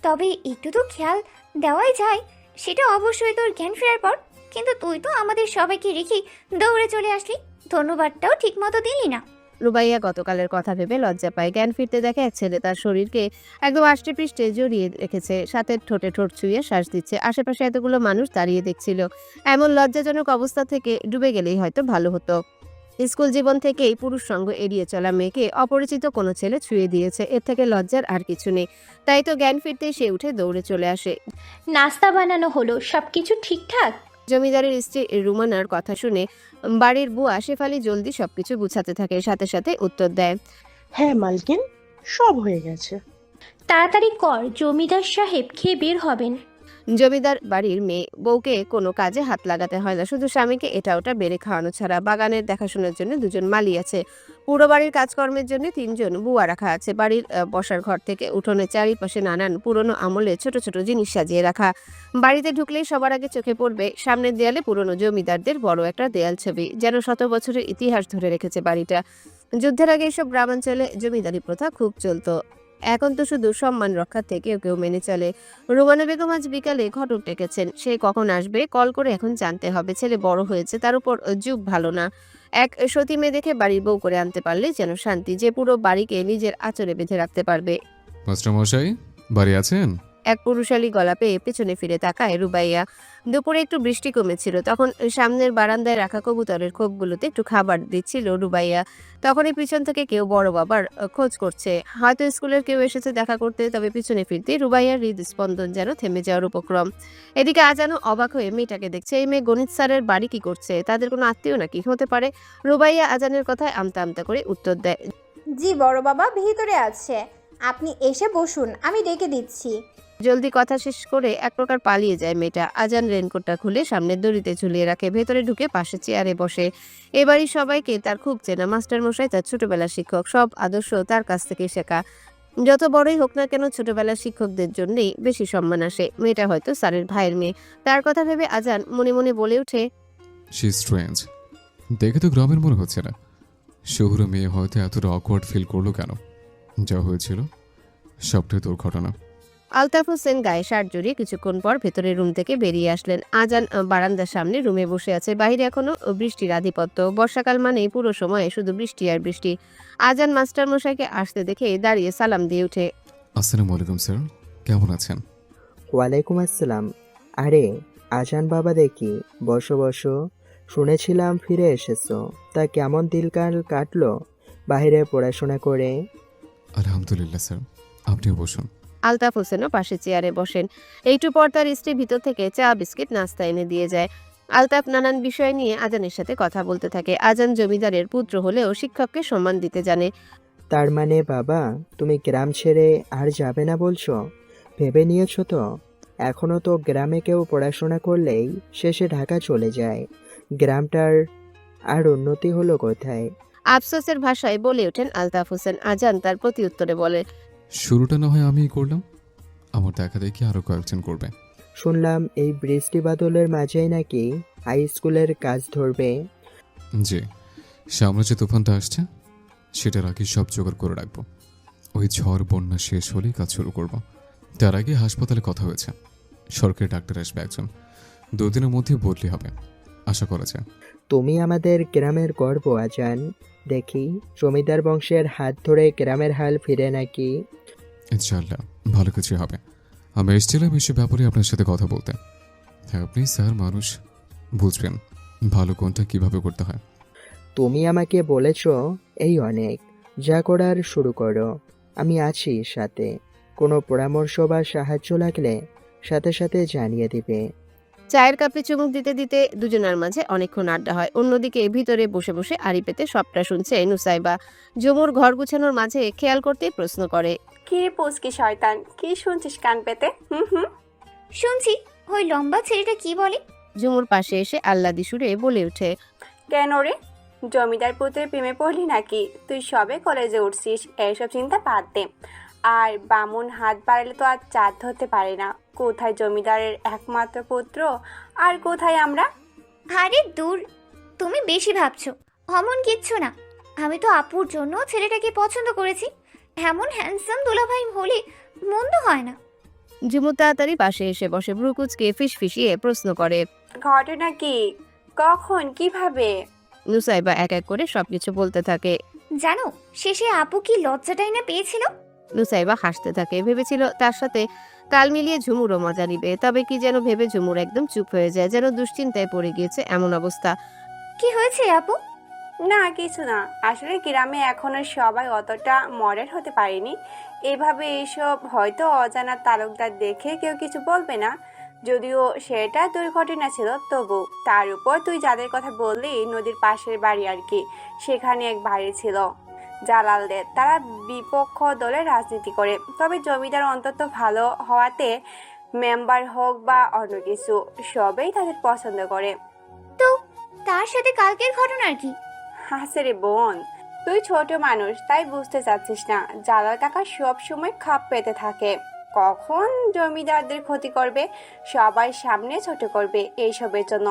তবে একটু তো খেয়াল দেওয়াই যায়, সেটা অবশ্যই তোর জ্ঞান ফেরার পর। কিন্তু তুই তো আমাদের সবাইকে রেখে দৌড়ে চলে আসলি, ধন্যবাদটাও ঠিক মতো দিলি না। রুবাইয়া গতকালের কথা ভেবে লজ্জা পায়। জ্ঞান ফিরতে দেখে এক ছেলে তার শরীরকে একদম আষ্টে পৃষ্ঠে জড়িয়ে রেখেছে, সাথে ঠোঁটে ঠোঁট ছুঁয়ে শ্বাস দিচ্ছে। আশেপাশে এতগুলো মানুষ দাঁড়িয়ে দেখছিল। এমন লজ্জাজনক অবস্থা থেকে ডুবে গেলেই হয়তো ভালো হতো। স্কুল জীবন থেকেই পুরুষ সঙ্গ এড়িয়ে চলা মেয়েকে অপরিচিত কোনো ছেলে ছুঁয়ে দিয়েছে, এর থেকে লজ্জার আর কিছু নেই। তাই তো জ্ঞান ফিরতেই সে উঠে দৌড়ে চলে আসে। নাস্তা বানানো হলো, সবকিছু ঠিকঠাক? জমিদারের স্ত্রী রুমানার কথা শুনে বাড়ির বুয়া শেফালি জলদি সবকিছু গুছাতে থাকে, সাথে সাথে উত্তর দেয়, হ্যাঁ মালকিন, সব হয়ে গেছে। তাড়াতাড়ি কর, জমিদার সাহেব খেয়ে বের হবেন। জমিদার বাড়ির মেয়ে বউকে কোনো কাজে হাত লাগাতে হয় না, শুধু স্বামীকে এটা ওটা বেড়ে খাওয়ানো ছাড়া। বাগানের দেখাশোনার জন্য 2জন মালি আছে, পুরো বাড়ির কাজকর্মের জন্য 3জন বুয়া রাখা আছে। বাড়ির বসার ঘর থেকে উঠোনের চারিপাশে নানান পুরনো আমলে ছোট ছোট জিনিস সাজিয়ে রাখা। বাড়িতে ঢুকলেই সবার আগে চোখে পড়বে সামনের দেয়ালে পুরনো জমিদারদের বড় একটা দেয়াল ছবি, যেন শত বছরের ইতিহাস ধরে রেখেছে বাড়িটা। যুদ্ধের আগে এসব গ্রামাঞ্চলে জমিদারি প্রথা খুব চলতো, এখন তো শুধু সম্মান রক্ষার থেকে কেউ মেনে চলে। রুমানা বেগম আজ বিকালে ঘটক ডেকেছেন, সে কখন আসবে কল করে এখন জানতে হবে। ছেলে বড় হয়েছে, তার উপর যুগ ভালো না। এক সতী মেয়ে দেখে বাড়ির বউ করে আনতে পারলে যেন শান্তি, যে পুরো বাড়িকে নিজের আঁচড়ে বেঁধে রাখতে পারবে। মাস্টারমশাই বাড়ি আছেন? এক পুরুষালী গলা পেয়ে পেছনে ফিরে তাকায় রুবাইয়া। দুপুরে একটু বৃষ্টি কমেছিল, তখন সামনের বারান্দায় রাখা কবুতরের খোপগুলোতে একটু খাবার দিচ্ছিল রুবাইয়া। তখনই পিছন থেকে কেউ বড় বাবার খোঁজ করছে, হয়তো স্কুলের কেউ এসেছে দেখা করতে। তবে পিছনে ফিরতে রুবাইয়ার হৃদস্পন্দন যেন থেমে যাওয়ার উপক্রম। এদিকে আজানও অবাক হয়ে মেয়েটাকে দেখছে। এই মেয়ে গণিত স্যারের বাড়ি কি করছে? তাদের কোনো আত্মীয় নাকি হতে পারে? রুবাইয়া আজানের কথায় আমতা আমতা করে উত্তর দেয়, জি বড় বাবা ভিতরে আছে, আপনি এসে বসুন, আমি ডেকে দিচ্ছি। জলদি কথা শেষ করে এক প্রকার পালিয়ে যায় মেয়েটা। আজান রেনকোটটা খুলে সামনের দড়িতে ঝুলিয়ে রাখে, ভেতরে ঢুকে পাশে চেয়ারে বসে। এবারই সবাইকে তার খুব চেনা, মাস্টার মশাই তার ছোটবেলার শিক্ষক, সব আদর্শ তার কাছ থেকে শেখা। যত বড়ই হোক না কেন ছোটবেলার শিক্ষকদের জন্যই বেশি সম্মান আসে। মেয়েটা হয়তো স্যারের ভাইয়ের মেয়ে। তার কথা ভেবে আজান মনে মনে বলে ওঠে, শি স্ট্রেঞ্জ। দেখে তো গ্রামের মনে হচ্ছে না। শহুরে মেয়ে হয়তো এতটা অকওয়ার্ড ফিল করলো কেন? যা হয়েছিল সবটাই তোর ঘটনা। আলতাফ হোসেন গায়ে শার্ট জড়িয়ে কিছুক্ষণ পর ভেতরের রুম থেকে বেরিয়ে আসলেন। আজান বারান্দার সামনে রুমে বসে আছে। বাইরে এখনো বৃষ্টির আধিপত্য। বর্ষাকাল মানেই পুরো সময় শুধু বৃষ্টি আর বৃষ্টি। আজান মাস্টার মশাইকে আসতে দেখে দাঁড়িয়ে সালাম দিয়ে ওঠে, আসসালামু আলাইকুম স্যার, কেমন আছেন? ওয়ালাইকুম আসসালাম। আরে আজান বাবা, দেখি বসো বসো। শুনেছিলাম ফিরে এসেছো, তা কেমন দিনকাল কাটলো বাইরে পড়াশোনা করে? আলহামদুলিল্লাহ স্যার, আপনিও বসুন। আলতাফ হোসেনও পাশে চেয়ারে বসেন। একটু পর তার স্ত্রী ভিতর থেকে চা বিস্কিট নাস্তা এনে দিয়ে যায়। আলতাফ নানান বিষয় নিয়ে আজানের সাথে কথা বলতে থাকে। আজান জমিদারের পুত্র হলেও শিক্ষককে সম্মান দিতে জানে। তার মানে বাবা, তুমি গ্রাম ছেড়ে আর যাবে না বলছো? ভেবে নিয়েছো তো? এখনো তো গ্রামে কেউ পড়াশোনা করলেই শেষে ঢাকা চলে যায়। গ্রামটার আর উন্নতি হলো কোথায়? আফসোসের ভাষায় বলে ওঠেন আলতাফ হোসেন। আজান তার প্রতি উত্তরে বলে, শুরুটা না হয় আমিই করলাম, আমার দেখা দেখি আরো কয়েকজন করবে। শুনলাম এই বৃষ্টি বাদলের মাঝেই নাকি হাই স্কুলের কাজ ধরবে। জি, সামনে যে তুফানটা আসছে সেটার আগে সব জোগাড় করে রাখবো। ওই ঝড় বন্যা শেষ হলেই কাজ শুরু করব। তার আগে হাসপাতালে কথা হয়েছে, সরকারি ডাক্তার আসবে একজন, 2 দিনের মধ্যে বদলি হবে আশা করা যায়। তুমি আমাদের গ্রামের গর্ব আজান। দেখি জমিদার বংশের হাত ধরে গ্রামের হাল ফিরে নাকি। ইনশাআল্লাহ ভালো কিছু হবে। আমি এসেছিলাম এসে ব্যাপারে আপনার সাথে কথা বলতে। হ্যাঁ, আপনি স্যার মানুষ, বুঝবেন ভালো কোনটা কিভাবে করতে হয়। তুমি আমাকে বলেছো এই অনেক, যা করার শুরু করো, আমি আছি সাথে। কোনো পরামর্শ বা সাহায্য লাগলে সাথে সাথে জানিয়ে দিবে। চায়ের কাপে চুমুক দিতে দিতে দুজনের মাঝে অনেকক্ষণ আড্ডা হয়। অন্যদিকে ভিতরে বসে বসে আড়ি পেতে সবটা শুনছে নুসাইবা। ঝুমুর ঘর গুছানোর মাঝে খেয়াল করতেই প্রশ্ন করে, কি রে পুচকি শয়তান, কি শুনছিস কান পেতে? হুম। শুনছি ওই লম্বা ছেলেটা কি বলে। ঝুমুর পাশে এসে আহ্লাদি সুরে বলে ওঠে, কেন রে, জমিদার পুত্রের প্রেমে পড়লি নাকি? তুই সবে কলেজে উঠছিস, এইসব চিন্তা বাদ দে। আর বামুন হাত বাড়ালে তো আর চাঁদ ধরতে পারে না। কোথায় জমিদারের একমাত্র পুত্র, আর কোথায় আমরা? আরে দূর, তুমি বেশি ভাবছো। অমন কিচ্ছু না। আমি তো আপুর জন্য ছেলেটাকে পছন্দ করেছি। এমন হ্যান্ডসাম দুলাভাই হলে মন্দ হয় না। ঝুমুর তাড়াতাড়ি পাশে এসে বসে ভ্রুকুচকে ফিসফিসিয়ে প্রশ্ন করে, ঘটনা কি, কখন, কিভাবে? নুসাইবা এক এক করে সবকিছু বলতে থাকে। জানো শেষে আপু কি লজ্জাটাই না পেয়েছিল। নুসাইবা হাসতে থাকে। ভেবেছিল তার সাথে তাল মিলিয়ে ঝুমুরও মজা নিবে, তবে কি যেন ভেবে ঝুমুর একদম চুপ হয়ে যায়, যেন দুশ্চিন্তায় পড়ে গিয়েছে এমন অবস্থা। কি হয়েছে আপু? না কিছু না, আসলে গ্রামে এখনো সবাই অতটা মডার্ন হতে পারেনি। এভাবে এইসব হয়তো অজানা তালুকদার দেখে কেউ কিছু বলবে না, যদিও সেটা দুর্ঘটনা ছিল। তবু তার উপর তুই যাদের কথা বললি, নদীর পাশের বাড়ি আর কি, সেখানে এক বাড়ি ছিল জালালদের। তারা বিপক্ষ দলে রাজনীতি করে, তবে জমিদার অন্তত ভালো হওয়াতে মেম্বার হোক বা অন্য কিছু, সবেই তাদের পছন্দ করে। তো তার সাথে কালকের ঘটনার কি? হাসে রে বোন, তুই ছোট মানুষ তাই বুঝতে চাচ্ছিস না। জালাল কাকা সব সময় খাপ পেতে থাকে, কখন জমিদারদের ক্ষতি করবে, সবাই সামনে ছোট করবে এইসবের জন্য।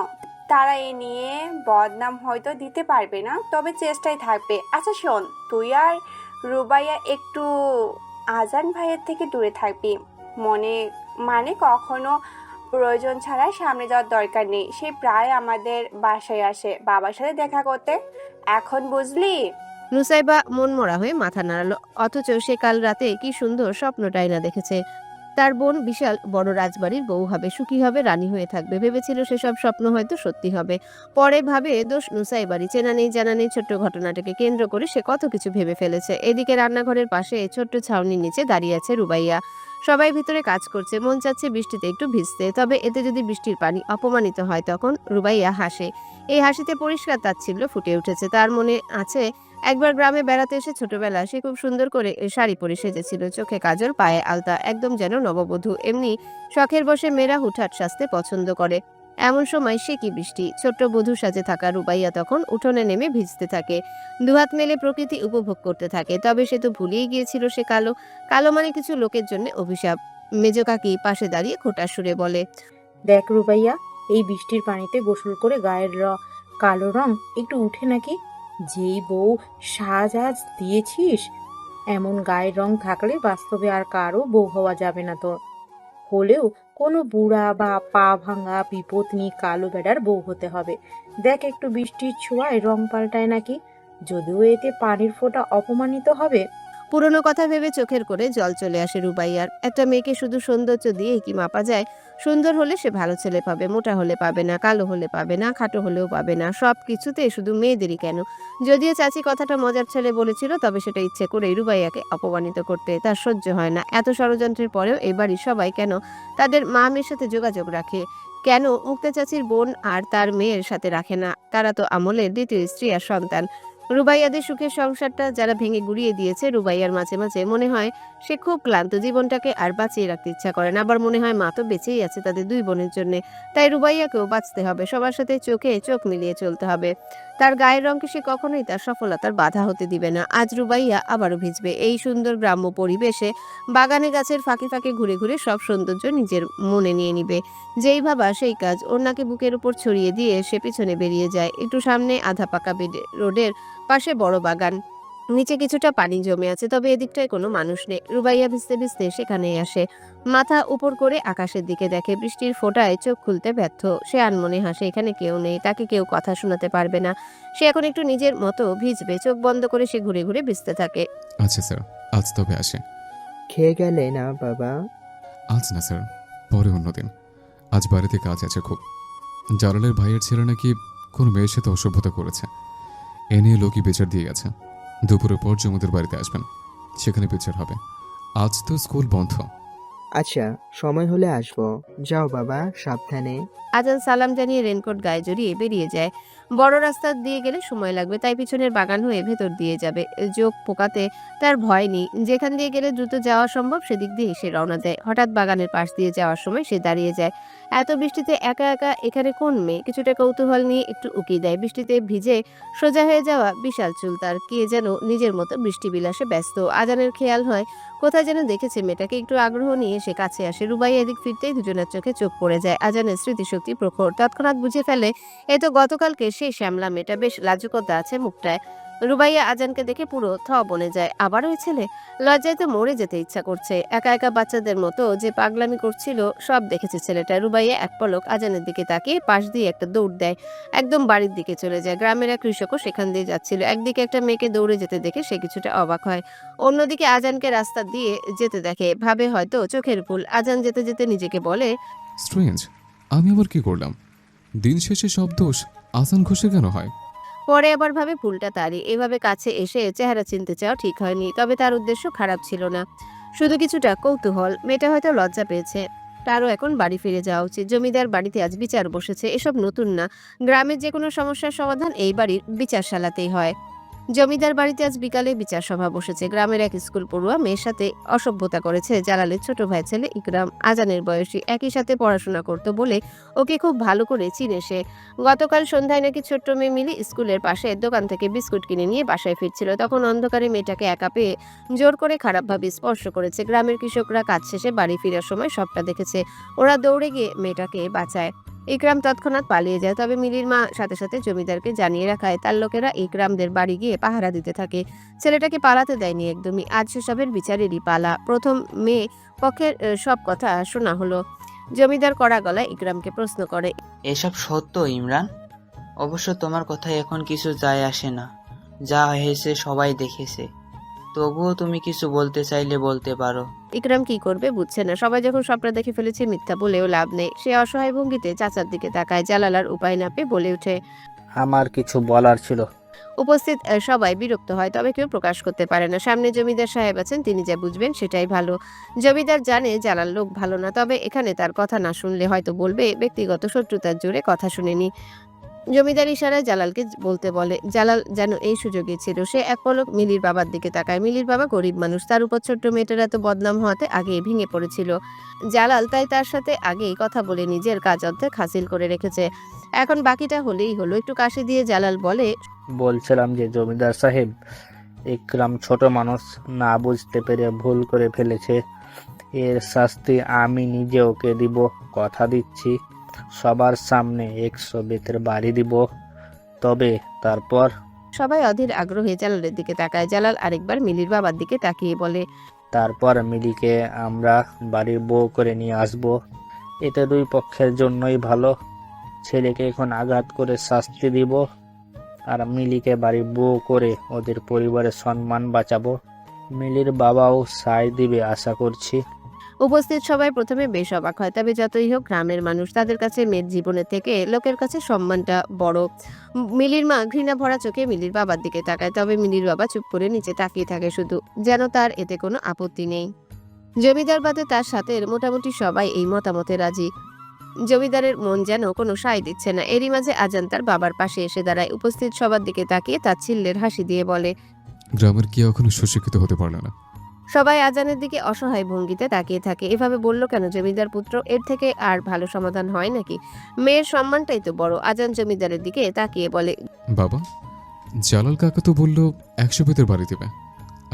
তারা এ নিয়ে বদনাম হয়তো দিতে পারবে না, তবে চেষ্টায় থাকবে। আচ্ছা শোন, তুই আর রুবাইয়া একটু আজান ভাইয়ের থেকে দূরে থাকবি। মানে কখনো প্রয়োজন ছাড়া সামনে যাওয়ার দরকার নেই। সে প্রায় আমাদের বাসায় আসে বাবার সাথে দেখা করতে, এখন বুঝলি? নুসাইবা মনমরা হয়ে মাথা নাড়ালো। অথচ সে কাল রাতে কি সুন্দর স্বপ্নটাই না দেখেছে। তার বোন বিশাল বড় রাজবাড়ির বউ হবে, সুখী হবে, রানী হয়ে থাকবে। ভেবেছিল সেসব স্বপ্ন হয়তো সত্যি হবে। পরে ভাবে দোষ নুসাইবারই। চেনা নেই জানা নেই ছোট্ট ঘটনাটাকে কেন্দ্র করে সে কত কিছু ভেবে ফেলেছে। এদিকে রান্নাঘরের পাশে ছোট্ট ছাউনির নিচে দাঁড়িয়ে আছে রুবাইয়া। সবাই ভিতরে কাজ করছে, মন চাচ্ছে বৃষ্টিতে একটু ভিজতে, তবে এতে যদি বৃষ্টির পানি অপমানিত হয় তখন। রুবাইয়া হাসে। এই হাসিতে পরিষ্কার তাচ্ছিল্য ফুটে উঠেছে। তার মনে আছে একবার গ্রামে বেড়াতে এসে ছোটবেলা সে খুব সুন্দর করে শাড়ি পরে সেজেছিল, চোখে কাজল, পায়ে আলতা, একদম যেন নববধূ। এমনি শখের বসে মেয়েরা হুটহাট সাজতে পছন্দ করে। এমন সময় সে কি বৃষ্টি। ছোট্ট বধূ সাজে থাকা রুবাইয়া তখন উঠোনে নেমে ভিজতে থাকে, দুহাত মেলে প্রকৃতি উপভোগ করতে থাকে। তবে সে তো ভুলেই গিয়েছিল সে কালো। কালো মানে কিছু লোকের জন্য অভিশাপ। মেজ কাকি পাশে দাঁড়িয়ে খোঁটা সুরে বলে, দেখ রুবাইয়া, এই বৃষ্টির পানিতে গোসল করে গায়ের কালো রং একটু উঠে নাকি? যেই বউ সাজ আজ দিয়েছিস, এমন গায়ের রং থাকলে বাস্তবে আর কারো বউ হওয়া যাবে না তোর। হলেও কোনো বুড়া বা পা ভাঙা বিপদ নিয়ে কালো বেড়ার বউ হতে হবে। দেখ একটু বৃষ্টির ছোঁয়ায় রং পাল্টায় নাকি, যদিও এতে পানির ফোঁটা অপমানিত হবে। পুরনো কথা ভেবে চোখের করে জল চলে আসে রুবাইয়ার। একটা মেয়েকে শুধু সৌন্দর্য দিয়ে কি মাপা যায়? সুন্দর হলে সে ভালো ছেলে পাবে, মোটা হলে পাবে না, কালো হলে পাবে না, খাটো হলেও পাবে না। সব কিছুতে শুধু মেয়েদেরই কেন? যদিও চাচি কথাটা মজার ছেলে বলেছিল, তবে সেটা ইচ্ছে করে রুবাইয়াকে অপমানিত করতে তার সহ্য হয় না। এত ষড়যন্ত্রের পরেও এই বাড়ির সবাই কেন তাদের মা মেয়ের সাথে যোগাযোগ রাখে? কেন মুক্তা চাচির বোন আর তার মেয়ের সাথে রাখে না? তারা তো আমলের দ্বিতীয় স্ত্রী আর সন্তান। রুবাইয়াদের সুখের সংসারটা যারা ভেঙে গুড়িয়ে দিয়েছে, রুবাইয়ার মাঝে মাঝে মনে হয় সে খুব ক্লান্ত, জীবনটাকে আর বাঁচিয়ে রাখতে ইচ্ছা করে না। আবার মনে হয় মা তো বেঁচেই আছে তাদের দুই বোনের জন্য, তাই রুবাইয়াকেও বাঁচতে হবে, সবার সাথে চোখে চোখ মিলিয়ে চলতে হবে। তার গায়ের রঙকে সে কখনোই তার সফলতার বাধা হতে দিবে না। আজ রুবাইয়া আবারও ভিজবে। এই সুন্দর গ্রাম্য পরিবেশে বাগানে গাছের ফাঁকে ফাঁকে ঘুরে ঘুরে সব সৌন্দর্য নিজের মনে নিয়ে নিবে। যেই ভাবা সেই কাজ। ওড়নাকে বুকের উপর ছড়িয়ে দিয়ে সে পিছনে বেরিয়ে যায়। একটু সামনে আধা পাকা রোডের পাশে বড় বাগান, নিচে কিছুটা পানি জমে আছে, তবে এদিকটায় কোনো মানুষ নেই। রুবাইয়া ভিজতে ভিজতে সেখানেই আসে। মাথা উপর করে আকাশের দিকে দেখে, বৃষ্টির ফোঁটায় চোখ খুলতে ব্যর্থ। সে আনমনে হাসে, এখানে কেউ নেই, তাকে কেউ কথা শোনাতে পারবে না। সে এখন একটু নিজের মতো ভিজবে। চোখ বন্ধ করে সে ঘুরে ঘুরে ভিজতে থাকে। আচ্ছা স্যার, আজ তবে আসে। খেয়ে গেলে না বাবা? আজ না স্যার, পরে অন্যদিন। আজ বাড়িতে কাজ আছে খুব। জালালের ভাইয়ের ছেলে নাকি কোনো মেয়ের সাথে অসভ্যতা করেছে, এ নিয়ে লোকই বিচার দিয়ে গেছে। দুপুরের পর জমিদের বাড়িতে আসবেন, সেখানে বিচার হবে। আজ তো স্কুল বন্ধ। আচ্ছা, সময় হলে আসবো। যাও বাবা, সাবধানে। আজান সালাম জানিয়ে রেনকোট গায়ে জড়িয়ে বেরিয়ে যায়। বড় রাস্তা দিয়ে গেলে সময় লাগবে, তাই পিছনের বাগান হয়ে ভেতর দিয়ে যাবে। চোখ পোকাতে তার ভয় নেই। যেখান দিয়ে গেলে দ্রুত যাওয়া সম্ভব সেদিক দিয়ে সে রওনা দেয়। হঠাৎ বাগানের পাশ দিয়ে যাওয়ার সময় সে দাঁড়িয়ে যায়। এত বৃষ্টিতে একা একা এখানে কোন মেয়ে? কিছুটা কৌতূহল নিয়ে একটু উকি দেয়। বৃষ্টিতে ভিজে সোজা হয়ে যাওয়া বিশাল চুল তার, কে যেন নিজের মতো বৃষ্টি বিলাসে ব্যস্ত। আজানের খেয়াল হয় কোথায় যেন দেখেছে মেয়েটাকে। একটু আগ্রহ নিয়ে সে কাছে আসে। রুবাইয়া এদিক ফিরতেই দুজনের চোখে চোখ পড়ে যায়। আজানের স্মৃতিশক্তি প্রখর, তৎক্ষণাৎ বুঝে ফেলে এ তো গতকালকে সেই শ্যামলা মেয়েটা। বেশ লাজুকতা আছে মুখটায়। রুবাইয়া আজানকে দেখে পুরো বনে যায়। আবার ওই ছেলে? লজ্জায় তো মরে যেতে ইচ্ছা করছে। একা একা বাচ্চাদের মতো যে পাগলামি করছিল সব দেখেছে ছেলেটা। রুবাইয়া এক পলক আজানের দিকে তাকিয়ে পাশ দিয়ে একটা দৌড় দেয়, একদম বাড়ির দিকে চলে যায়। গ্রামের এক কৃষকও সেখান দিয়ে যাচ্ছিল। একদিকে একটা মেয়েকে দৌড়ে যেতে দেখে সে কিছুটা অবাক হয়। অন্যদিকে আজানকে রাস্তা দিয়ে যেতে দেখে, ভাবে হয়তো চোখের ভুল। আজান যেতে যেতে নিজেকে বলে, স্ট্রেঞ্জ, আমি আবার কি করলাম? দিন শেষে সব দোষ আসান ঘোষে কেন হয়? পরে আবার ভাবে ভুলটা তারই। এভাবে কাছে এসে চেহারা চিনতে চাওয়া ঠিক হয়নি, তবে তার উদ্দেশ্য খারাপ ছিল না, শুধু কিছুটা কৌতূহল। মেয়েটা হয়তো লজ্জা পেয়েছে। তারও এখন বাড়ি ফিরে যাওয়া উচিত। জমিদার বাড়িতে আজ বিচার বসেছে, এসব নতুন না। গ্রামের যে কোনো সমস্যার সমাধান এই বাড়ির বিচারশালাতেই হয়। জমিদার বাড়িতে আজ বিকালে বিচার সভা বসেছে। গ্রামের এক স্কুল পড়ুয়া মেয়ের সাথে অসভ্যতা করেছে জালালের ছোট ভাই ছেলে ইকরাম। আজানের বয়সী, একই সাথে পড়াশোনা করতো বলে ওকে খুব ভালো করে চিনে সে। গতকাল সন্ধ্যায় নাকি ছোট্ট মেয়ে মিলি স্কুলের পাশে দোকান থেকে বিস্কুট কিনে নিয়ে বাসায় ফিরছিল। তখন অন্ধকারে মেয়েটাকে একা পেয়ে জোর করে খারাপভাবে স্পর্শ করেছে। গ্রামের কৃষকরা কাজ শেষে বাড়ি ফেরার সময় সবটা দেখেছে। ওরা দৌড়ে গিয়ে মেয়েটাকে বাঁচায়। ইকরাম তৎক্ষণাৎ পালিয়ে যায়, তবে মিলির মা সাথে সাথে জমিদারকে জানিয়ে রাখায় তার লোকেরা ইকরামদের বাড়ি গিয়ে পাহারা দিতে থাকে। ছেলেটাকে পালাতে দেয়নি একদমই। আজ সেসবের বিচারেরই পালা। প্রথম মেয়ে পক্ষের সব কথা শোনা হলো। জমিদার কড়া গলায় ইকরামকে প্রশ্ন করে, এসব সত্য ইমরান? অবশ্য তোমার কথায় এখন কিছু যায় আসে না, যা হয়েছে সবাই দেখেছে। তবুও তুমি কিছু বলতে চাইলে বলতে পারো। ইকরাম কি করবে বুঝছে না। সবাই যখন সবটা দেখে ফেলেছে, মিথ্যা বলেও লাভ নেই। সে অসহায় ভঙ্গিতে চাচার দিকে তাকায়। জালালার উপায় না পেয়ে বলে ওঠে, আমার কিছু বলার ছিল। উপস্থিত সবাই বিরক্ত হয়, তবে কেউ প্রকাশ করতে পারে না। সামনে জমিদার সাহেব আছেন, তিনি যা বুঝবেন সেটাই ভালো। জমিদার জানে জালাল লোক ভালো না, তবে এখানে তার কথা না শুনলে হয়তো বলবে ব্যক্তিগত শত্রুতার জোরে কথা শুনেনি। জমিদার ইশারায় জালালকে বলতে বলে। জালাল যেন এই সুযোগে ছিল। সে এক পলক মিলির বাবার দিকে তাকায়। মিলির বাবা গরিব মানুষ, তার উপর ছোট্ট মেয়েটার এত বদনাম হওয়াতে আগেই ভেঙে পড়েছিল জালাল। তাই তার সাথে আগেই কথা বলে নিজের কাজ অর্ধেক হাসিল করে রেখেছে। এখন বাকিটা হলেই হলো। একটু কাশি দিয়ে জালাল বলে, বলছিলাম যে জমিদার সাহেব, ইকরাম ছোট মানুষ, না বুঝতে পেরে ভুল করে ফেলেছে। এর শাস্তি আমি নিজে ওকে দিব, কথা দিচ্ছি। সবার সামনে 100 বেতের বাড়ি দিব। তবে তারপর? সবাই অধীর আগ্রহে জালালের দিকে তাকায়। জালাল আরেকবার মিলির বাবার দিকে তাকিয়ে বলে, তারপর মিলিকে আমরা বাড়ির বউ করে নিয়ে আসব। এতে দুই পক্ষের জন্যই ভালো। ছেলেকে এখন আঘাত করে শাস্তি দিব, আর মিলিকে বাড়ির বউ করে ওদের পরিবারের সম্মান বাঁচাবো। মিলির বাবাও সায় দিবে আশা করছি। উপস্থিত সবাই প্রথমে বেশ অবাক হয়, তবে যতই হোক গ্রামের মানুষ, তাদের কাছে মেয়ের জীবনের থেকে লোকের কাছে সম্মানটা বড়। মিলির মা ঘৃণা ভরা চোখে মিলির বাবার দিকে তাকায়, তবে মিলির বাবা চুপ করে নিচে তাকিয়ে থাকে শুধু, যেন তার এতে কোনো আপত্তি নেই। জমিদার বাদে তার সাথে মোটামুটি সবাই এই মতামতে রাজি। জমিদারের মন যেন কোনো সায় দিচ্ছে না। এরই মাঝে আজান তার বাবার পাশে এসে দাঁড়ায়। উপস্থিত সবার দিকে তাকিয়ে তাচ্ছিল্যের হাসি দিয়ে বলে, গ্রামের কেউ এখনো সুশিক্ষিত হতে পারল না। সবাই আজানের দিকে অসহায় ভঙ্গিতে তাকিয়ে থাকে। এভাবে বলল কেন জমিদার পুত্র? এর থেকে আর ভালো সমাধান হয় নাকি? মেয়ের সম্মানটাই তো বড়। আজান জমিদারের দিকে তাকিয়ে বলে, বাবা, জালাল কাকা তো বলল 100 বেতের বাড়ি দেবে,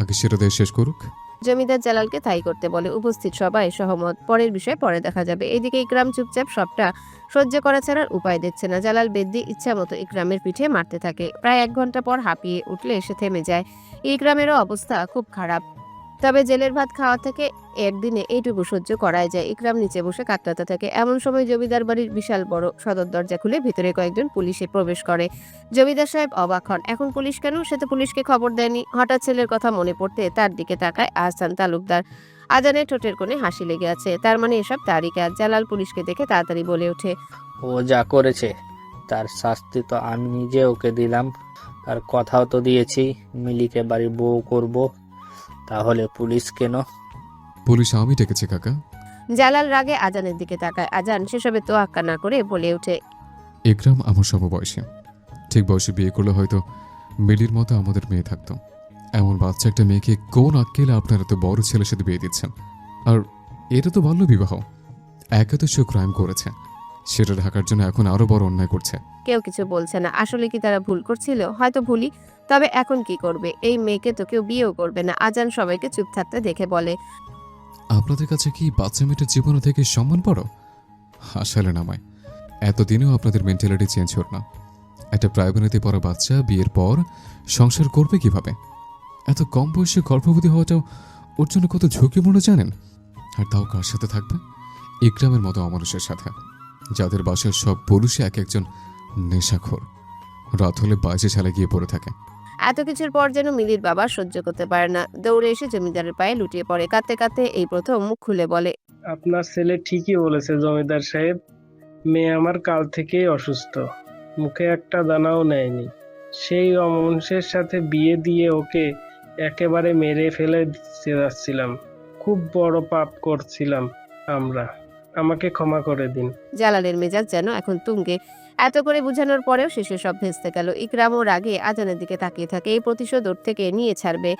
আগে সেটা দিয়ে শেষ করুক। জমিদার জালালকে তাই করতে বলে। উপস্থিত সবাই সহমত। পরের বিষয় পরে দেখা যাবে। এইদিকে ইকরাম চুপচাপ সবটা সহ্য করা ছাড়ার উপায় দেখছে না। জালাল বেদ্দি ইচ্ছা মতো ইকরামের পিঠে মারতে থাকে। প্রায় 1 ঘন্টা পর হাঁপিয়ে উঠলে এসে থেমে যায়। ইকরামেরও অবস্থা খুব খারাপ, তবে জেলের ভাত খাওয়া থেকে একদিনে এইটুকু সহ্য করাই যায়। ইকরাম নিচে বসে কাতরাতে থাকে। এমন সময় জমিদার বাড়ির বিশাল বড় সদর দরজা খুলে ভিতরে কয়েকজন পুলিশে প্রবেশ করে। জমিদার সাহেব অবাক হন। এখন পুলিশ কেন? সে তো পুলিশকে খবর দেয়নি। হঠাৎ ছেলের কথা মনে পড়তে তার দিকে তাকায় আহসান তালুকদার। আজানের ঠোঁটের কোণে হাসি লেগে আছে। তার মানে এসব তারই কাজ। জালাল পুলিশকে দেখে তাড়াতাড়ি বলে ওঠে, ও যা করেছে তার শাস্তি তো আমি নিজে ওকে দিলাম, আর কথাও তো দিয়েছি মিলিকে বাড়ির বউ করব। তাহলে পুলিশ কেন? পুলিশ আমি ডেকেছি কাকা। জালাল রাগে আজানের দিকে তাকায়। আজান সেসবে তোয়াক্কা না করে বলে ওঠে, ইকরাম আমার সমবয়সী, ঠিক বয়সে বিয়ে করলে হয়তো মিলির মতো আমাদের মেয়ে থাকতো। এমন বাচ্চা একটা মেয়েকে কোন আক্কেলে আপনারা তো বড় ছেলের সাথে বিয়ে দিচ্ছেন? আর এটা তো বাল্য বিবাহ। একে তো সে ক্রাইম করেছে, সেটা ঢাকার জন্য এখন আরো বড় অন্যায় করছে। কেউ কিছু বলছে না। আসলে কি তারা ভুল করছিল? হয়তো ভুলই, তবে এখন কি করবে? এই মেয়েকে তো কেউ বিয়েও করবে না। আজান সবাইকে চুপ থাকতে দেখে বলে, আপনাদের কাছে কি বাচ্চা মেয়েটার জীবন থেকে সম্মান বড়? আসলে নামায় এতদিনেও আপনাদের মেন্টালিটি চেঞ্জ হল না। একটা প্রাইমারিতে পড়া বাচ্চা বিয়ের পর সংসার করবে কিভাবে? এত কম বয়সে গর্ভবতী হওয়াটাও ওর জন্য কত ঝুঁকিপূর্ণ জানেন? আর তাও কার সাথে থাকবে? ইকরামের মতো অমানুষের সাথে, যাদের বাসার সব পুরুষে এক একজন নেশাখোর, রাত হলে বাইরে ছালে গিয়ে পড়ে থাকে। এত কিছুর পর যেন মিলির বাবা সহ্য করতে পারে না। দৌড়ে এসে জমিদারের পায়ে লুটিয়ে পড়ে। কাঁদতে কাঁদতে এই প্রথম মুখ খুলে বলে, আপনার ছেলে ঠিকই বলেছে জমিদার সাহেব, মেয়ে আমার কাল থেকেই অসুস্থ, মুখে একটা দানাও নেয়নি। সেই অমানুষের সাথে বিয়ে দিয়ে ওকে একেবারে মেরে ফেলে দিতে যাচ্ছিলাম। খুব বড় পাপ করছিলাম আমরা, আমাকে ক্ষমা করে দিন। জালালের মেজাজ যেন এখন তুঙ্গে। এত করে বোঝানোর পরেও শেষে সব ভেস্তে গেল। ইকরাম ওর আগে আজানের দিকে তাকিয়ে থাকে। এই প্রতিশোধ ওর থেকে নিয়ে ছাড়বে।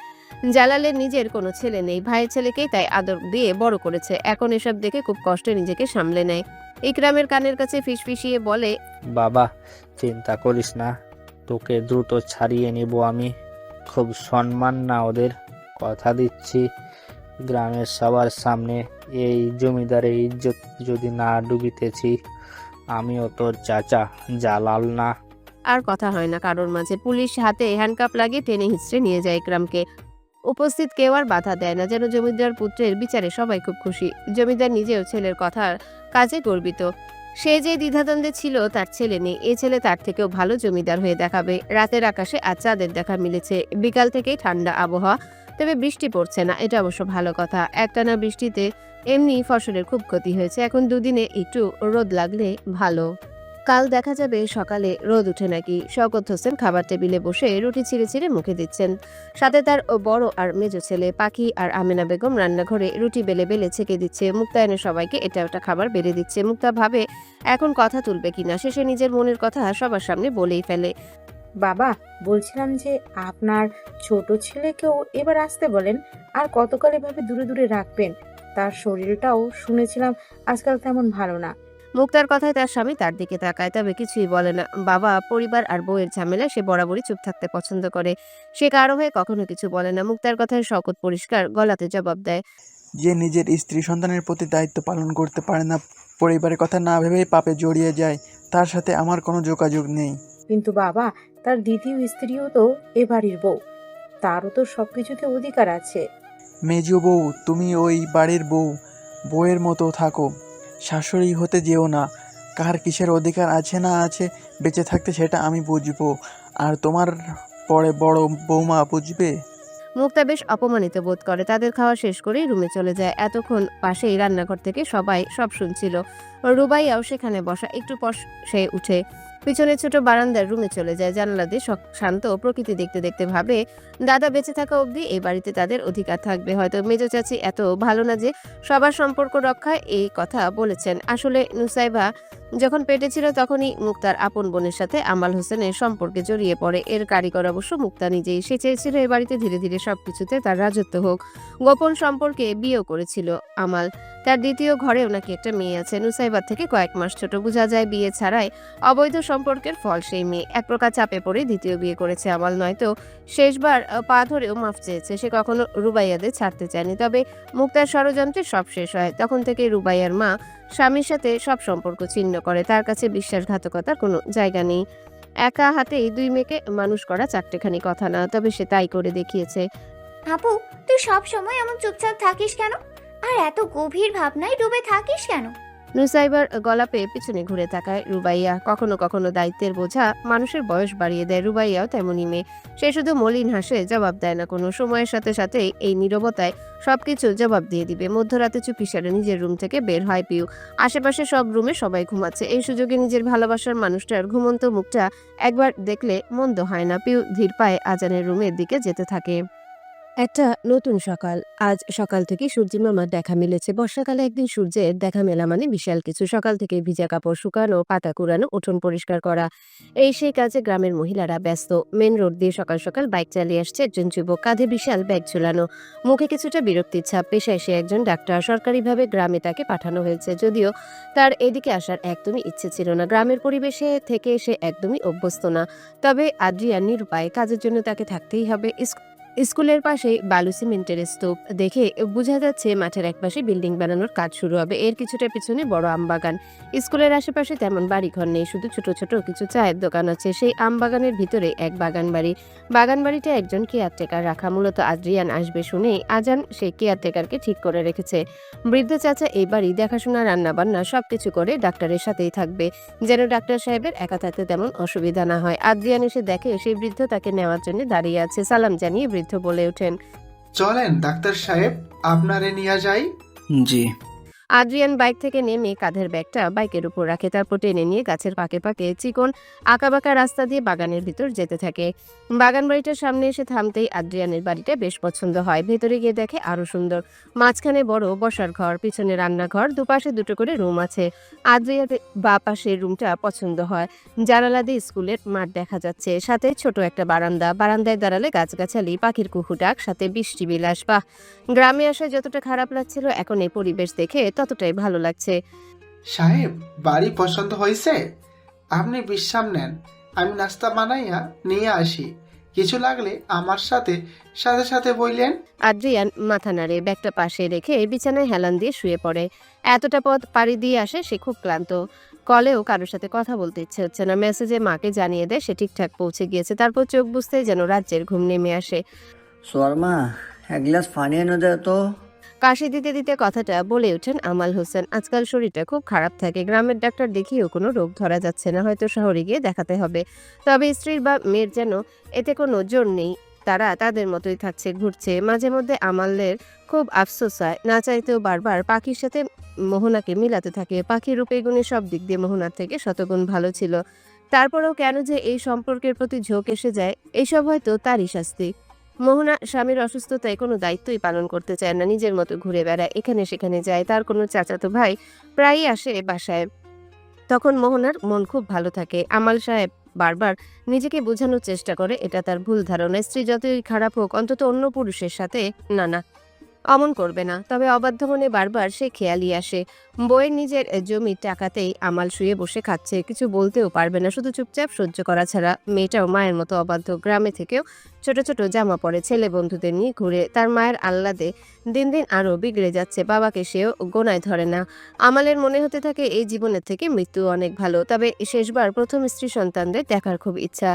জালালের নিজের কোনো ছেলে নেই, ভাইয়ের ছেলেকেই তাই আদর দিয়ে বড় করেছে। এখন এসব দেখে খুব কষ্টে নিজেকে সামলে নেয়। ইকরামের কানের কাছে ফিসফিসিয়ে বলে, বাবা চিন্তা করিস না, তোকে দ্রুত ছাড়িয়ে নিব আমি। খুব সম্মান না ওদের, কথা দিচ্ছি। গ্রামের সবার সামনে এই জমিদারের ইজ্জত যদি না ডুবিতেছি, আমিও তোর চাচা জালাল না। আর কথা হয় না কারোর মাঝে। পুলিশ হাতে হ্যান্ডকাপ লাগিয়ে টেনে হিঁচড়ে নিয়ে যায় ইকরামকে। উপস্থিত কেউ আর বাধা দেয় না, যেন জমিদার পুত্রের বিচারে সবাই খুব খুশি। জমিদার নিজেও ছেলের কথার কাজে গর্বিত। সে যে দ্বিধাদ্বন্দ্বে ছিল, তার ছেলে নেই। এ ছেলে তার থেকেও ভালো জমিদার হয়ে দেখাবে। রাতের আকাশে আজ চাঁদের দেখা মিলেছে। বিকাল থেকেই ঠান্ডা আবহাওয়া, তবে বৃষ্টি পড়ছে না, এটা অবশ্য ভালো কথা। একটানা বৃষ্টিতে এমনি ফসলের খুব ক্ষতি হয়েছে। এখন দুদিনে একটু রোদ লাগলে ভালো। কাল দেখা যাবে সকালে রোদ উঠে নাকি। শওকত হোসেন খাবার টেবিলে বসে রুটি ছিঁড়ে ছিঁড়ে মুখে দিচ্ছেন। সাথে তার বড় আর মেজো ছেলে পাখি আর আমেনা বেগম রান্নাঘরে রুটি বেলে বেলে ছেঁকে দিচ্ছে। মুক্তা এনে সবাইকে এটা ওটা খাবার বেড়ে দিচ্ছে। মুক্তা ভাবে এখন কথা তুলবে কিনা, শেষে নিজের মনের কথা সবার সামনে বলেই ফেলে। বাবা, বলছিলাম যে আপনার ছোট ছেলেকেও এবার আসতে বলেন, আর কতকাল এভাবে দূরে দূরে রাখবেন? তার শরীরটাও শুনেছিলাম আজকাল তেমন ভালো না। মুক্তার কথায় তার স্বামী তার দিকে তাকায়, তবে কিছুই বলে না। বাবা পরিবার আর বউয়ের ঝামেলায় সে বরাবরই চুপ থাকতে পছন্দ করে। সে কারো হয়ে কখনো কিছু বলে না। মুক্তার কথায় শওকত পরিষ্কার গলাতে জবাব দেয়, যে নিজের স্ত্রী সন্তানের প্রতি দায়িত্ব পালন করতে পারে না, পরিবারের কথা না ভেবেই পাপে জড়িয়ে যায়, তার সাথে আমার কোনো যোগাযোগ নেই। কিন্তু বাবা, তার দ্বিতীয় স্ত্রীও তো এ বাড়ির বউ, তারও তো সবকিছুতে অধিকার আছে। মেজো বউ, তুমি ওই বাড়ির বউয়ের মতো থাকো, শাশুড়ি হতে যেও না। কার কিসের অধিকার আছে না আছে বেঁচে থাকতে সেটা আমি বুঝবো, আর তোমার পরে বড় বৌমা বুঝবে। মুক্তা বেশ অপমানিত বোধ করে। তাদের খাওয়া শেষ করেই রুমে চলে যায়। এতক্ষণ পাশেই রান্নাঘর থেকে সবাই সব শুনছিল। রুবাইয়াও সেখানে বসা। একটু পর সে উঠে পিছনে ছোট বারান্দার রুমে চলে যায়। জানালা দিয়ে শান্ত প্রকৃতি দেখতে দেখতে ভাবে, দাদা বেঁচে থাকা অবধি এই বাড়িতে তাদের অধিকার থাকবে। হয়তো মেজো চাচি এত ভালো না যে সবার সম্পর্ক রক্ষায় এই কথা বলেছেন। আসলে নুসাইবা যখন পেটে ছিল তখনই মুক্তার আপন বোনের সাথে আমাল হোসেনের সম্পর্কে জড়িয়ে পড়ে। এর কারিগর অবশ্য মুক্তা নিজেই। সে চেয়েছিল এ বাড়িতে ধীরে ধীরে সবকিছুতে তার রাজত্ব হোক। গোপন সম্পর্কে বিয়েও করেছিল আমাল। তার দ্বিতীয় ঘরেও নাকি একটা মেয়ে আছে, নুসাইবার থেকে কয়েক মাস ছোট। বোঝা যায় বিয়ে ছাড়াই অবৈধ সম্পর্কের ফল সেই মেয়ে। এক প্রকার চাপে পড়ে দ্বিতীয় বিয়ে করেছে আমাল, নয়তো শেষবার পা ধরেও মাফ চেয়েছে। সে কখনো রুবাইয়াদের ছাড়তে চায়নি। তবে মুক্তার ষড়যন্ত্রে সব শেষ হয়। তখন থেকে রুবাইয়ার মা স্বামীর সাথে সব সম্পর্ক ছিন্ন করে। তার কাছে বিশ্বাসঘাতকতার কোনো জায়গা নেই। একা হাতেই দুই মেয়েকে মানুষ করা চারটেখানি কথা না, তবে সে তাই করে দেখিয়েছে। আপু, তুই সব সময় এমন চুপচাপ থাকিস কেন? আর এত গভীর ভাবনায় ডুবে থাকিস কেন? নুসাইবার গলা পেয়ে পিছনে ঘুরে তাকায় রুবাইয়া। কখনো কখনো দায়িত্বের বোঝা মানুষের বয়স বাড়িয়ে দেয়। রুবাইয়াও তেমনই মেয়ে। সে শুধু মলিন হাসে, জবাব দেয় না কোনো। সময়ের সাথে সাথে এই নীরবতায় সবকিছু জবাব দিয়ে দিবে। মধ্যরাতে চুপি সারে নিজের রুম থেকে বের হয় পিউ। আশেপাশে সব রুমে সবাই ঘুমাচ্ছে। এই সুযোগে নিজের ভালোবাসার মানুষটার ঘুমন্ত মুখটা একবার দেখলে মন্দ হয় না। পিউ ধীর পায়ে আজানের রুমের দিকে যেতে থাকে। একটা নতুন সকাল। আজ সকাল থেকে সূর্যি মামার দেখা মিলেছে। বর্ষাকালে একদিন সূর্যের দেখা মেলা মানে বিশাল কিছু। সকাল থেকে ভিজা কাপড় শুকানো, পাতা কুড়ানো, উঠোন পরিষ্কার করা, এই সেই কাজে গ্রামের মহিলারা ব্যস্ত। মেন রোড দিয়ে সকাল সকাল বাইক চালিয়ে আসছে একজন যুবক, কাঁধে বিশাল ব্যাগ ঝুলানো, মুখে কিছুটা বিরক্তির ছাপ। পেশায় সে একজন ডাক্তার, সরকারিভাবে গ্রামে তাকে পাঠানো হয়েছে, যদিও তার এদিকে আসার একদমই ইচ্ছে ছিল না। গ্রামের পরিবেশে থেকে সে একদমই অভ্যস্ত না। তবে আদ্রিয়ান নিরুপায়, কাজের জন্য তাকে থাকতেই হবে। স্কুলের পাশে বালু সিমেন্টের স্তূপ দেখে বোঝা যাচ্ছে মাঠের একপাশে বিল্ডিং বানানোর কাজ শুরু হবে। এর কিছুটা পিছনে বড় আমবাগান। স্কুলের আশেপাশে তেমন বাড়িঘর নেই, শুধু ছোট ছোট কিছু চায়ের দোকান আছে। সেই আমবাগানের ভিতরে এক বাগান বাড়ি। বাগান বাড়িতে একজন কেয়ারটেকার রাখা। মূলত আদ্রিয়ান আসবে শুনেই আজান সেই কেয়ারটেকারকে ঠিক করে রেখেছে। বৃদ্ধ চাচা এই বাড়ি দেখাশোনা, রান্নাবান্না সবকিছু করে ডাক্তারের সাথেই থাকবে, যেন ডাক্তার সাহেবের একা থাকতে তেমন অসুবিধা না হয়। আদ্রিয়ান এসে দেখে সেই বৃদ্ধ তাকে নেওয়ার জন্য দাঁড়িয়ে আছে। সালাম জানিয়ে বৃদ্ধ বলে ওঠেন, চলেন ডাক্তার সাহেব, আপনারে নিয়ে যাই। জি। আদ্রিয়ান বাইক থেকে নেমে কাঁধের ব্যাগটা বাইকের উপর রাখে, তারপর টেনে নিয়ে গাছের পাকে পাকে চিকন আঁকাবাঁকা রাস্তা দিয়ে বাগানের ভিতর যেতে থাকে। বাগান বাড়িটার সামনে এসে থামতেই আদ্রিয়ানের বাড়িটা বেশ পছন্দ হয়। ভেতরে গিয়ে দেখে আরো সুন্দর। মাঝখানে বড় বসার ঘর, পিছনে রান্নাঘর, দুপাশে দুটো করে রুম আছে। আদ্রিয়ানের বাঁ পাশের রুমটা পছন্দ হয়। জানালা দিয়ে স্কুলের মাঠ দেখা যাচ্ছে, সাথে ছোট একটা বারান্দা। বারান্দায় দাঁড়ালে গাছগাছালি, পাখির কুহু ডাক, সাথে বৃষ্টি বিলাস। বাহ, গ্রামে আসায় যতটা খারাপ লাগছিল, এখন এই পরিবেশ দেখে ততটাই ভালো লাগছে। সাহেব, বাড়ি পছন্দ হয়েছে? আপনি বিশ্রাম নেন, আমি নাস্তা বানাইয়া নিয়ে আসি। কিছু লাগলে আমার সাথে সাথে সাথে বললেন। আদ্রিয়ান মাথা নাড়ে, ব্যাগটা পাশে রেখে বিছানায় হেলান দিয়ে শুয়ে পড়ে। এতটা পথ পাড়ি দিয়ে আসে, সে খুব ক্লান্ত। কলেও কারোর সাথে কথা বলতে ইচ্ছে হচ্ছে না। মেসেজে মাকে জানিয়ে দেয় সে ঠিকঠাক পৌঁছে গিয়েছে। তারপর চোখ বুঝতেই যেন রাজ্যের ঘুম নেমে আসে। শর্মা, এক গ্লাস পানি এনে দে তো। কাশি দিতে দিতে কথাটা বলে ওঠেন আমাল হোসেন। আজকাল শরীরটা খুব খারাপ থাকে। গ্রামের ডাক্তার দেখিয়েও কোনো রোগ ধরা যাচ্ছে না, হয়তো শহরে গিয়ে দেখাতে হবে। তবে স্ত্রীর বা মেয়ের যেন এতে কোনো জোর নেই। তারা তাদের মতোই থাকছে, ঘুরছে। মাঝে মধ্যে আমালের খুব আফসোস হয়, না চাইতেও বারবার পাখির সাথে মোহনাকে মিলাতে থাকে। পাখির রূপে গুণে সব দিক দিয়ে মোহনার থেকে শতগুণ ভালো ছিল। তারপরেও কেন যে এই সম্পর্কের প্রতি ঝোঁক এসে যায়, এইসব হয়তো তারই শাস্তি। মোহনা স্বামীর অসুস্থতায় কোনো দায়িত্বই পালন করতে চায় না, নিজের মতো ঘুরে বেড়ায়, এখানে সেখানে যায়। তার কোনো চাচাতো ভাই প্রায়ই আসে বাসায়, তখন মোহনার মন খুব ভালো থাকে। আমাল সাহেব বারবার নিজেকে বোঝানোর চেষ্টা করে এটা তার ভুল ধারণা। স্ত্রী যতই খারাপ হোক, অন্তত অন্য পুরুষের সাথে না অমন করবে না। তবে অবাধ্য মনে বারবার সে খেয়ালই আসে। বইয়ের নিজের জমির টাকাতেই আমাল শুয়ে বসে খাচ্ছে, কিছু বলতেও পারবে না, শুধু চুপচাপ সহ্য করা ছাড়া। মেয়েটাও মায়ের মতো অবাধ্য। গ্রামে থেকেও ছোট ছোট জামা পরে ছেলে বন্ধুদের নিয়ে ঘুরে। তার মায়ের আহ্লাদে দিন দিন আরো বিগড়ে যাচ্ছে। বাবাকে সেও গোনায় ধরে না। আমালের মনে হতে থাকে এই জীবনের থেকে মৃত্যু অনেক ভালো। তবে শেষবার প্রথম স্ত্রী সন্তানদের দেখার খুব ইচ্ছা।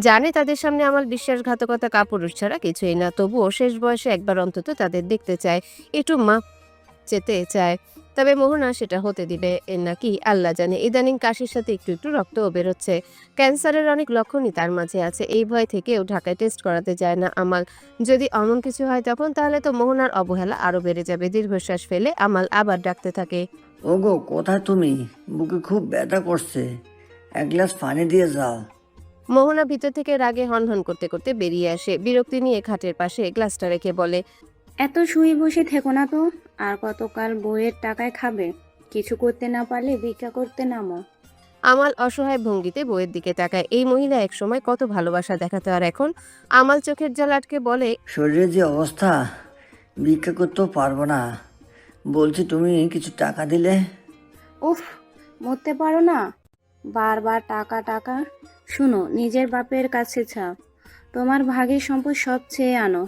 জানে তাদের সামনে আমাল বিশ্বাসঘাতকতা কাপুরুষ ছাড়া কিছুই না, তবুও শেষ বয়সে একবার অন্তত তাদের দেখতে চায়, একটু মা যেতে চায়। তবে মোহনা সেটা হতে দিবে নাকি আল্লাহ জানে। ইদানিং কাশির সাথে একটু একটু রক্তও বেরোচ্ছে। ক্যান্সারের অনেক লক্ষণই তার মাঝে আছে। এই ভয় থেকেও ঢাকায় টেস্ট করাতে যায় না আমাল। যদি অমন কিছু হয় তখন তাহলে তো মোহনার অবহেলা আরো বেড়ে যাবে। দীর্ঘশ্বাস ফেলে আমাল আবার ডাকতে থাকে, ওগো, কোথায় তুমি? বুকে খুব ব্যথা করছে, এক গ্লাস পানি দিয়ে যাও। মোহনা ভিতর থেকে রাগে হনহন করতে করতে বেরিয়ে আসে। বিরক্তি নিয়ে খাটের পাশে গ্লাসটা রেখে বলে, এত শুয়ে বসে থেকো না তো। আর কতকাল বইয়ের টাকায় খাবে? কিছু করতে না পারলে ভিক্ষা করতে নামো। আমাল অসহায় ভঙ্গিতে বইয়ের দিকে তাকায়। এই মহিলা একসময় কত ভালোবাসা দেখাতো, আর এখন? আমাল চোখের জল আটকে বলে, শরীরের যে অবস্থা, ভিক্ষা করতেও পারবো না। বলছি তুমি কিছু টাকা দিলে। উফ, মরতে পারো না? বারবার টাকা টাকা। শুনো, নিজের বাপের কাছে চাও, তোমার ভাগের সম্পদ সব চেয়ে আনো।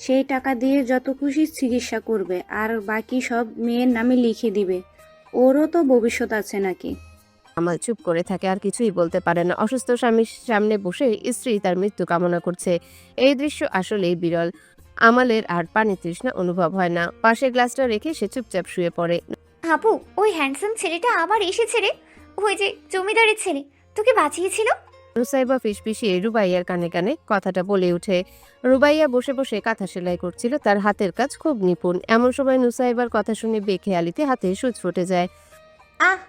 সেই টাকা দিয়ে যত খুশি চিকিৎসা করবে, আর বাকি সব মেয়ের নামে লিখে দিবে। ওরও তো ভবিষ্যৎ আছে নাকি? আমাল চুপ করে থাকে, আর কিছুই বলতে পারে না। অসুস্থ স্বামীর সামনে বসে স্ত্রী তার মৃত্যু কামনা করছে। এই দৃশ্য আসলেই বিরল। আমালের আর পানি তৃষ্ণা অনুভব হয় না। পাশে গ্লাসটা রেখে সে চুপচাপ শুয়ে পড়ে। আপু, ওই হ্যান্ডসাম ছেলেটা আবার এসেছে রে। ওই যে জমিদারের ছেলে তোকে বাঁচিয়েছিল। নুসাইবা ফিসফিসিয়ে রুবাইয়ার কানে কানে কথাটা বলে ওঠে। রুবাইয়া বসে বসে কাঁথা সেলাই করছিল, তার হাতের কাজ খুব নিপুণ। এমন সময় নুসাইবার কথা শুনে বেখেয়ালিতে হাতে সুচ ফুটে যায়। আহ,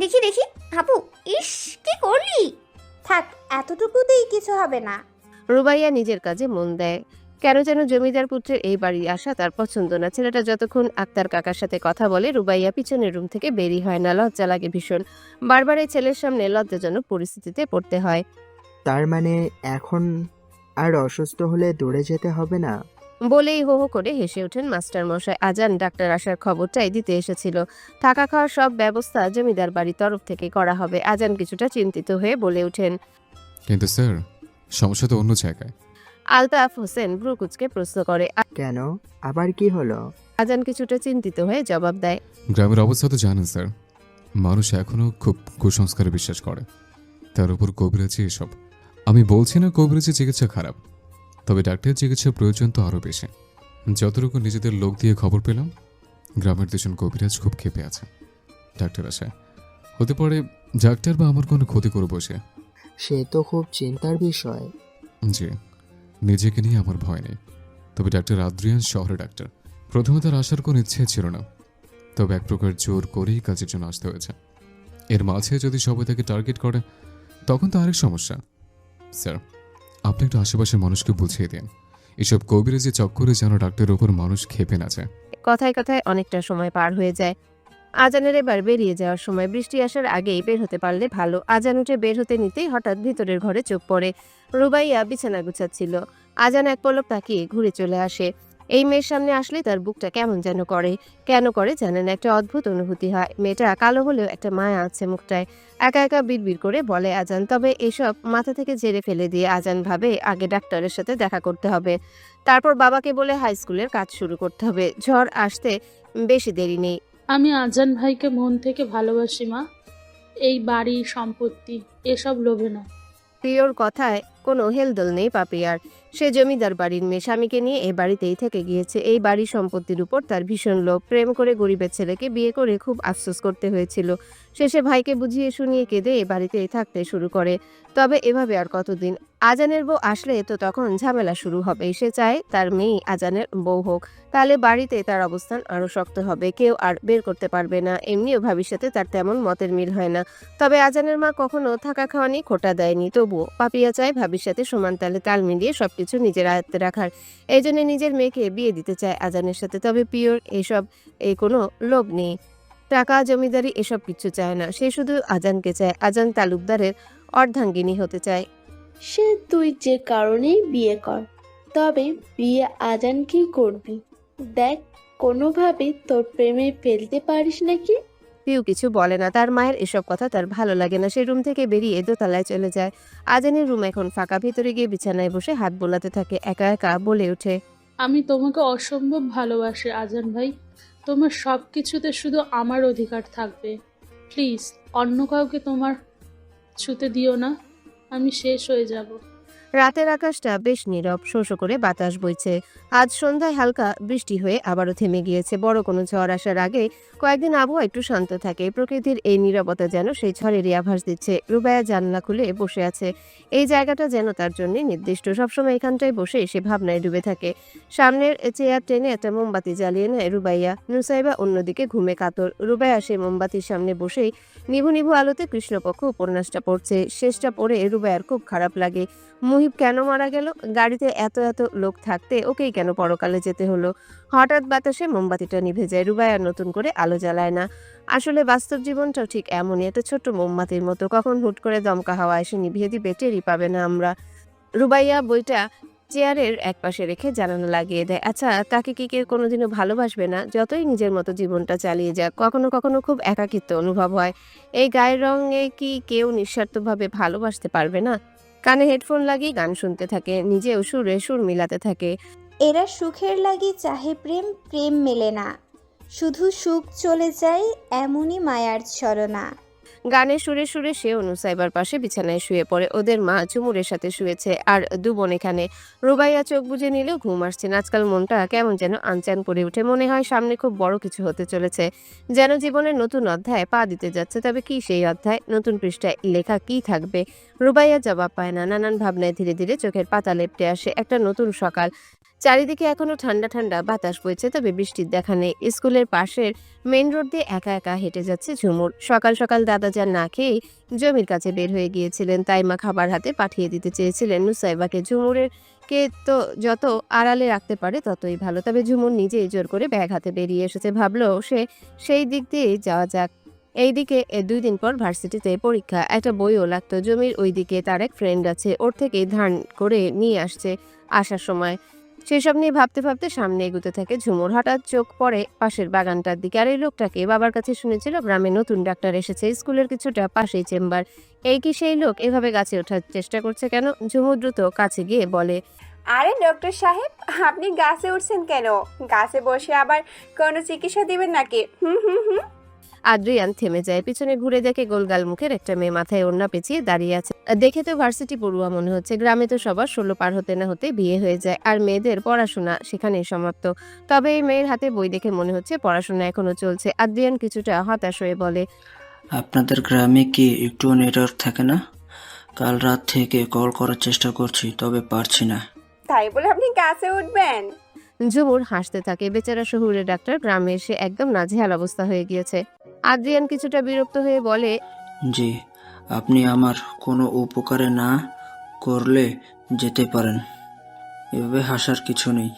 দেখি দেখি। আপু, ইস, কি করলি? থাক, এতটুকুতেই কিছু হবে না। রুবাইয়া নিজের কাজে মন দেয়। কেন যেন জমিদার পুত্রের এই বাড়ি আসা তার পছন্দ না। ছেলেটা যতক্ষণ আক্তার কাকার সাথে কথা বলে রুবাইয়া পিছনের রুম থেকে বেরিয়ে হয় না। লজ্জা লাগে ভীষণ। বারবার এই ছেলের সামনে লজ্জাজনক পরিস্থিতিতে পড়তে হয়। তার মানে এখন আর অসুস্থ হলে দূরে যেতে হবে না? বলেই হো হো করে হেসে ওঠেন মাস্টার মশাই। আজান ডাক্তার আসার খবরটাই দিতে এসেছিল। থাকা খাওয়ার সব ব্যবস্থা জমিদার বাড়ির তরফ থেকে করা হবে। আজান কিছুটা চিন্তিত হয়ে বলে ওঠেন। কিন্তু স্যার, সমস্যা তো অন্য জায়গায়। আলতাফ হোসেন ভ্রু কুঁচকে প্রশ্ন করে। কেন, আবার কি হলো? আজান কিছুটা চিন্তিত হয়ে জবাব দেয়। গ্রামের অবস্থা তো জানেন স্যার, মানুষ এখনো খুব কুসংস্কারে বিশ্বাস করে, তার উপর কবিরাজি এসব। আমি বলছি না কবিরাজি চিকিৎসা খারাপ, তবে ডাক্তারের চিকিৎসার প্রয়োজন তো আরও বেশি। যতটুকু নিজেদের লোক দিয়ে খবর পেলাম, গ্রামের দুজন কবিরাজ খুব ক্ষেপে আছে ডাক্তার আসায়। হতে পারে ডাক্তার বা আমার কোনো ক্ষতি করে বসে। সে তো খুব চিন্তার বিষয়। জি, নিজেকে নিয়ে আমার ভয় নেই। তবে ডাক্তার আদ্রিয়ান শহরে ডাক্তার। প্রথমে তার আসার কোনো ইচ্ছে ছিল না, তবে এক প্রকার জোর করেই কাজের জন্য আসতে হয়েছে। এর মাঝে যদি সবাই তাকে টার্গেট করে তখন তো আরেক সমস্যা। স্যার, আপনি একটু আশেপাশের মানুষকে বুঝিয়ে দিন, এসব কবিরাজি চক্করে যেন ডাক্তারের ওপর মানুষ ক্ষেপে না যায়। কথায় কথায় অনেকটা সময় পার হয়ে যায়। আজানের এবার বেরিয়ে যাওয়ার সময়। বৃষ্টি আসার আগেই বের হতে পারলে ভালো। আজান উঠে বের হতে নিতেই হঠাৎ ভিতরের ঘরে চোখ পড়ে। রুবাইয়া বিছানা গুছাচ্ছিল। আজান এক পলক তাকিয়ে ঘুরে চলে আসে। এই মেয়ের সামনে আসলে তার বুকটা কেমন যেন করে। কেন করে জানেন, একটা অদ্ভুত অনুভূতি হয়। মেয়েটা কালো হলেও একটা মায়া আছে মুখটায়। একা একা বিড়বিড় করে বলে আজান। তবে এসব মাথা থেকে ঝেড়ে ফেলে দিয়ে আজান ভাবে আগে ডাক্তারের সাথে দেখা করতে হবে, তারপর বাবাকে বলে হাই স্কুলের কাজ শুরু করতে হবে। ঝড় আসতে বেশি দেরি নেই। আমি আজান ভাইকে মন থেকে ভালোবাসি মা। এই বাড়ি সম্পত্তি এসব লোভে না। প্রিয়র কথায় কোনো হেলদোল নেই পাপিয়ার। সে জমিদার বাড়ির মেয়ে, স্বামীকে নিয়ে এই বাড়িতেই থেকে গিয়েছে। এই বাড়ির সম্পত্তির উপর তার ভীষণ লোভ। প্রেম করে গরিবের ছেলেকে বিয়ে করে খুব আফসোস করতে হয়েছিল। শেষে ভাইকে বুঝিয়ে শুনিয়ে কেঁদে এই বাড়িতেই থাকতে শুরু করে। তবে এভাবে আর কতদিন? আজানের বউ আসলে তো তখন ঝামেলা শুরু হবে। সে চায় তার মেয়ে আজানের বউ হোক, তাহলে বাড়িতে তার অবস্থান আরো শক্ত হবে, কেউ আর বের করতে পারবে না। এমনিও ভাবির সাথে তার তেমন মতের মিল হয় না। তবে আজানের মা কখনো থাকা খাওয়া নিয়ে খোটা দেয়নি। তবুও পাপিয়া চায় ভাবির সাথে সমান তালে তাল মিলিয়ে সবকিছু নিজের আয়ত্তে রাখার। এই জন্য নিজের মেয়েকে বিয়ে দিতে চায় আজানের সাথে। তবে পিওর এসব কোনো লোভ নেই, টাকা জমিদারি এসব কিছু চায় না। সে শুধু আজানকে চায়। আজান তালুকদারের অর্ধাঙ্গিনী হতে চায়। সে তুই যে কারণেই বিয়ে কর, তবে বিয়ে আজানকেই করবি। দেখ কোনোভাবে তোর প্রেমে ফেলতে পারিস নাকি। পিউ কিছু বলে না। তার মায়ের এসব কথা তার ভালো লাগে না। সে রুম থেকে বেরিয়ে দোতলায় চলে যায়। আজানের রুম এখন ফাঁকা। ভিতরে গিয়ে বিছানায় বসে হাত বোলাতে থাকে। একা একা বলে ওঠে, আমি তোমাকে অসম্ভব ভালোবাসি আজান ভাই। তোমার সব কিছুতে শুধু আমার অধিকার থাকবে। প্লিজ অন্য কাউকে তোমার ছুতে দিও না, আমি শেষ হয়ে যাব। রাতের আকাশটা বেশ নীরব, শো শো করে বাতাস বইছে। আজ সন্ধ্যায় হালকা বৃষ্টি হয়ে আবারও থেমে গিয়েছে। বড় কোনো ঝড় আসার আগে কয়েকদিন আবহাওয়া একটু শান্ত থাকে। প্রকৃতির এই নীরবতা যেন সেই ঝড়েরই আভাস দিচ্ছে। রুবাইয়া জানলা খুলে বসে আছে। এই জায়গাটা যেন তার জন্য নির্দিষ্ট। সবসময় এখানটায় বসে সে ভাবনায় ডুবে থাকে। সামনের চেয়ার টেনে একটা মোমবাতি জ্বালিয়ে নেয় রুবাইয়া। নুসাইবা অন্যদিকে ঘুমে কাতর। রুবাইয়া সেই মোমবাতির সামনে বসেই নিভু নিভু আলোতে কৃষ্ণপক্ষ উপন্যাসটা পড়ছে। শেষটা পড়ে রুবাইয়ার খুব খারাপ লাগে। মুহিব কেন মারা গেল? গাড়িতে এত এত লোক থাকতে ওকেই কেন পরকালে যেতে হলো? হঠাৎ বাতাসে মোমবাতিটা নিভে যায়। রুবাইয়া নতুন করে আলো জ্বালায় না। আসলে বাস্তব জীবনটাও ঠিক এমনই, একটা ছোট্ট মোমবাতির মতো। কখন হুট করে দমকা হাওয়া এসে নিভিয়ে দিবে টেরই পাবে না আমরা। রুবাইয়া বইটা চেয়ারের একপাশে রেখে জানালা লাগিয়ে দেয়। আচ্ছা, তাকে কি কেউ কোনোদিনও ভালোবাসবে না? যতই নিজের মতো জীবনটা চালিয়ে যাক, কখনো কখনো খুব একাকিত্ব অনুভব হয়। এই গায়ের রঙে কি কেউ নিঃস্বার্থভাবে ভালোবাসতে পারবে না? কানে হেডফোন লাগিয়ে গান শুনতে থাকে, নিজেও সুরে সুর মিলাতে থাকে। এরা সুখের লাগি চাহে প্রেম, প্রেম মেলে না, শুধু সুখ চলে যায় এমনই মায়ার ছলনা। গানের সুরে সুরে সে নুসাইবার পাশে বিছানায় শুয়ে পড়ে। ওদের মা ঝুমুরের সাথে শুয়েছে, আর দুবোন এখানে। রুবাইয়া চোখ বুজে নিলেও ঘুম আসছে না। আজকাল মনটা কেমন যেন আনচান করে উঠে। মনে হয় সামনে খুব বড় কিছু হতে চলেছে, যেন জীবনের নতুন অধ্যায় পা দিতে যাচ্ছে। তবে কি সেই অধ্যায়? নতুন পৃষ্ঠায় লেখা কি থাকবে? রুবাইয়া জবাব পায় না। নানান ভাবনায় ধীরে ধীরে চোখের পাতা লেপটে আসে। একটা নতুন সকাল। চারিদিকে এখনো ঠান্ডা ঠান্ডা বাতাস বইছে, তবে বৃষ্টির দেখা নেই। স্কুলের পাশের মেইন রোড দিয়ে একা একা হেঁটে যাচ্ছে ঝুমুর। সকাল সকাল দাদাজান না খেয়েই জমির কাছে বের হয়ে গিয়েছিলেন। তাই মা খাবার হাতে পাঠিয়ে দিতে চেয়েছিলেন নুসাইবাকে। ঝুমুরের কে তো যত আড়ালে রাখতে পারে ততই ভালো। তবে ঝুমুর নিজেই জোর করে ব্যাগ হাতে বেরিয়ে এসেছে, ভাবলো সে সেই দিক দিয়েই যাওয়া যাক। এইদিকে 2 দিন পর ভার্সিটিতে পরীক্ষা, একটা বইও লাগতো। জমির ওইদিকে তার এক ফ্রেন্ড আছে, ওর থেকেই ধার করে নিয়ে আসছে আসার সময়। সেসব নিয়ে ভাবতে ভাবতে সামনে এগুতে থাকে ঝুমুর। হঠাৎ চোখ পড়ে পাশের বাগানটার দিকে। আর এই লোকটাকে বাবার কাছে শুনেছিল গ্রামে নতুন ডাক্তার এসেছে, স্কুলের কিছুটা পাশেই চেম্বার। এই কি সেই লোক? এভাবে গাছে ওঠার চেষ্টা করছে কেন? ঝুমুর দ্রুত কাছে গিয়ে বলে, আরে ডক্টর সাহেব, আপনি গাছে উঠছেন কেন? গাছে বসে আবার কোনো চিকিৎসা দিবেন নাকি? হুম হুম হুম। আদ্রিয়ান থেমে যায়, পিছনে ঘুরে দেখে গোলগাল মুখের একটা মেয়ে মাথায় ওড়না পেঁচিয়ে দাঁড়িয়ে আছে। দেখে তো ভার্সিটি পড়ুয়া মনে হচ্ছে। গ্রামে তো সবার 16 পার হতে না হতে বিয়ে হয়ে যায়, আর মেয়েদের পড়াশোনা সেখানেই সমাপ্ত। তবে এই মেয়ের হাতে বই দেখে মনে হচ্ছে পড়াশোনা এখনো চলছে। আদ্রিয়ান কিছুটা হতাশ হয়ে বলে, আপনাদের গ্রামে কি একটুও নেটওয়ার্ক থাকে না? কাল রাত থেকে কল করার চেষ্টা করছি, তবে পারছি না। তাই বলে আপনি গাছে উঠবেন? ঝুমুর হাসতে থাকে। বেচারা শহুরে ডাক্তার গ্রামে এসে একদম নাজেহাল অবস্থা হয়ে গিয়েছে। আদ্রিয়ান কিছুটা বিরক্ত হয়ে বলে, জি, আপনি আমার কোনো উপকারে না করলে যেতে পারেন। এভাবে হাসার কিছু নেই।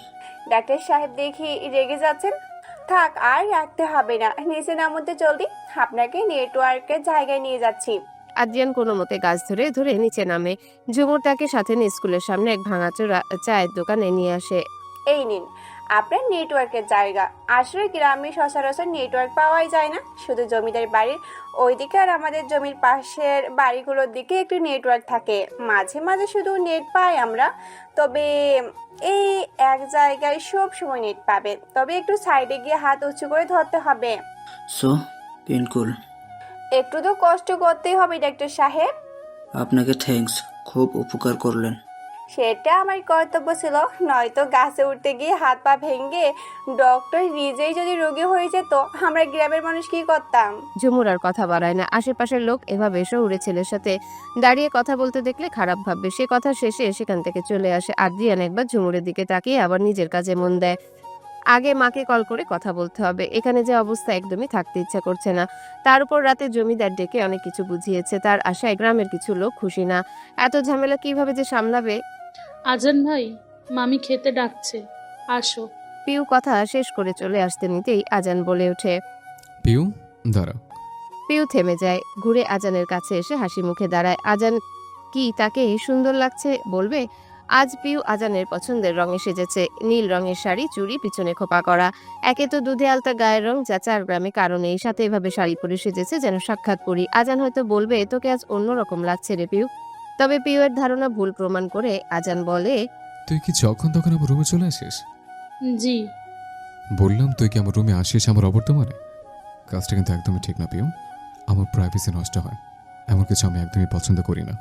ডাক্তার সাহেব দেখি রেগে যাচ্ছেন। থাক, আর রাখতে হবে না, নিচে নামতে জলদি, আপনাকে নেটওয়ার্কের জায়গায় নিয়ে যাচ্ছি। আদ্রিয়ান কোনো মতে গাছ ধরে ধরে নিচে নামে। ঝুমুর তাকে সাথে নিয়ে স্কুলের সামনে এক ভাঙাচোরা চায়ের দোকানে নিয়ে আসে। এই নিন আপনার নেটওয়ার্কের জায়গা। আসলে গ্রামে সচরাচর নেটওয়ার্ক পাওয়াই যায় না, শুধু জমিদার বাড়ির ওইদিকে আর আমাদের জমির পাশের বাড়িগুলোর দিকে একটু নেটওয়ার্ক থাকে। মাঝে মাঝে শুধু নেট পাই আমরা, তবে এই এক জায়গায় সব সময় নেট পাবে, তবে একটু সাইডে গিয়ে হাত উঁচু করে ধরতে হবে। সো পিনকুল, একটু তো কষ্ট করতেই হবে ডাক্তার সাহেব। আপনাকে থ্যাঙ্কস, খুব উপকার করলেন। সেটা আমার কর্তব্য ছিল, নয়তো গাছে উঠতে গিয়ে হাত পা ভেঙে ডক্টর নিজেই যদি রোগী হয়ে যেত, আমরা গ্রামের মানুষ কি করতাম? ঝুমুর আর কথা বাড়ায় না। আশেপাশের লোক এভাবে শহুরে ছেলের সাথে দাঁড়িয়ে কথা বলতে দেখলে খারাপ ভাববে। সে কথা শেষে সেখান থেকে চলে আসে। আদ্রিয়ান একবার ঝুমুরের দিকে তাকিয়ে আবার নিজের কাজে মন দেয়। আগে মাকে কল করে কথা বলতে হবে। এখানে যে অবস্থা, একদমই থাকতে ইচ্ছা করছে না। তার উপর রাতে জমিদার ডেকে অনেক কিছু বুঝিয়েছে। তার আশায় গ্রামের কিছু লোক খুশি না। এত ঝামেলা কিভাবে যে সামলাবে। আজান ভাই, মামি খেতে ডাকছে, আসো। পিউ কথা শেষ করে চলে আসতে নিতেই আজান বলে ওঠে। পিউ, দাঁড়া। পিউ থেমে যায়, ঘুরে আজানের কাছে এসে হাসি মুখে দাঁড়ায়। আজান কি তাকে সুন্দর লাগছে বলবে? আজ পিউ আজানের পছন্দের রঙে সেজেছে। নীল রঙের শাড়ি, চুড়ি, পিছনে খোপা করা। একে তো দুধে আলতা গায়ের রং, যা 4 গ্রামে কারণে সাথে এভাবে শাড়ি পরে সেজেছে যেন সাক্ষাৎ পরি। আজান হয়তো বলবে, তোকে আজ অন্যরকম লাগছে রে পিউ। তবে পিউ এর ধারণা ভুল প্রমাণ করে আজান বলে, তুই কি যখন তখন আমার রুমে চলে আসিস? জি। বললাম তুই কি আমার রুমে আসিস আমার অবর্তমানে? কাজটা কিন্তু একদমই ঠিক না পিউ। আমার প্রাইভেসি নষ্ট হয়, এমন কিছু আমি একদমই পছন্দ করি না।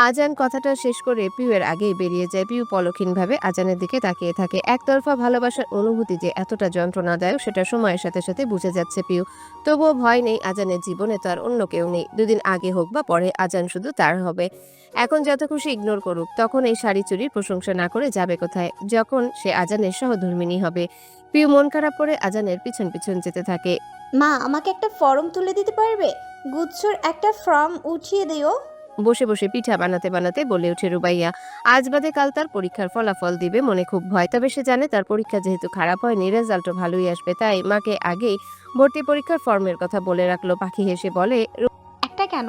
আজান কথাটা শেষ করে পিউয়ের আগেই বেরিয়ে যায়। পিউ পলক্ষীনভাবে আজানের দিকে তাকিয়ে থাকে। একতরফা ভালোবাসার অনুভূতি যে এতটা যন্ত্রণাদায়ক সেটা সময়ের সাথে সাথে বুঝে যাচ্ছে পিউ। তবুও ভয় নেই, আজানের জীবনে তো আর অন্য কেউ নেই। 2 দিন আগে হোক বা পরে আজান শুধু তার হবে। এখন যত খুশি ইগনোর করুক, তখন এই শাড়ি চুরির প্রশংসা না করে যাবে কোথায়? যখন সে আজানের সহধর্মিণী হবে। পিউ মন খারাপ করে আজানের পিছন পিছন যেতে থাকে। মা, আমাকে একটা ফর্ম তুলে দিতে পারবে? গুচ্ছর একটা ফর্ম উঠিয়ে দিও। বসে বসে পিঠা বানাতে বানাতে বলে ওঠে রুবাইয়া। আজ বাদে কাল তার পরীক্ষার ফলাফল দিবে, মনে খুব ভয়। তবে সে জানে তার পরীক্ষা যেহেতু খারাপ হয়নি, রেজাল্টও ভালোই আসবে। তাই মাকে আগেই ভর্তি পরীক্ষার ফর্মের কথা বলে রাখলো। পাখি হেসে বলে, একটা কেন,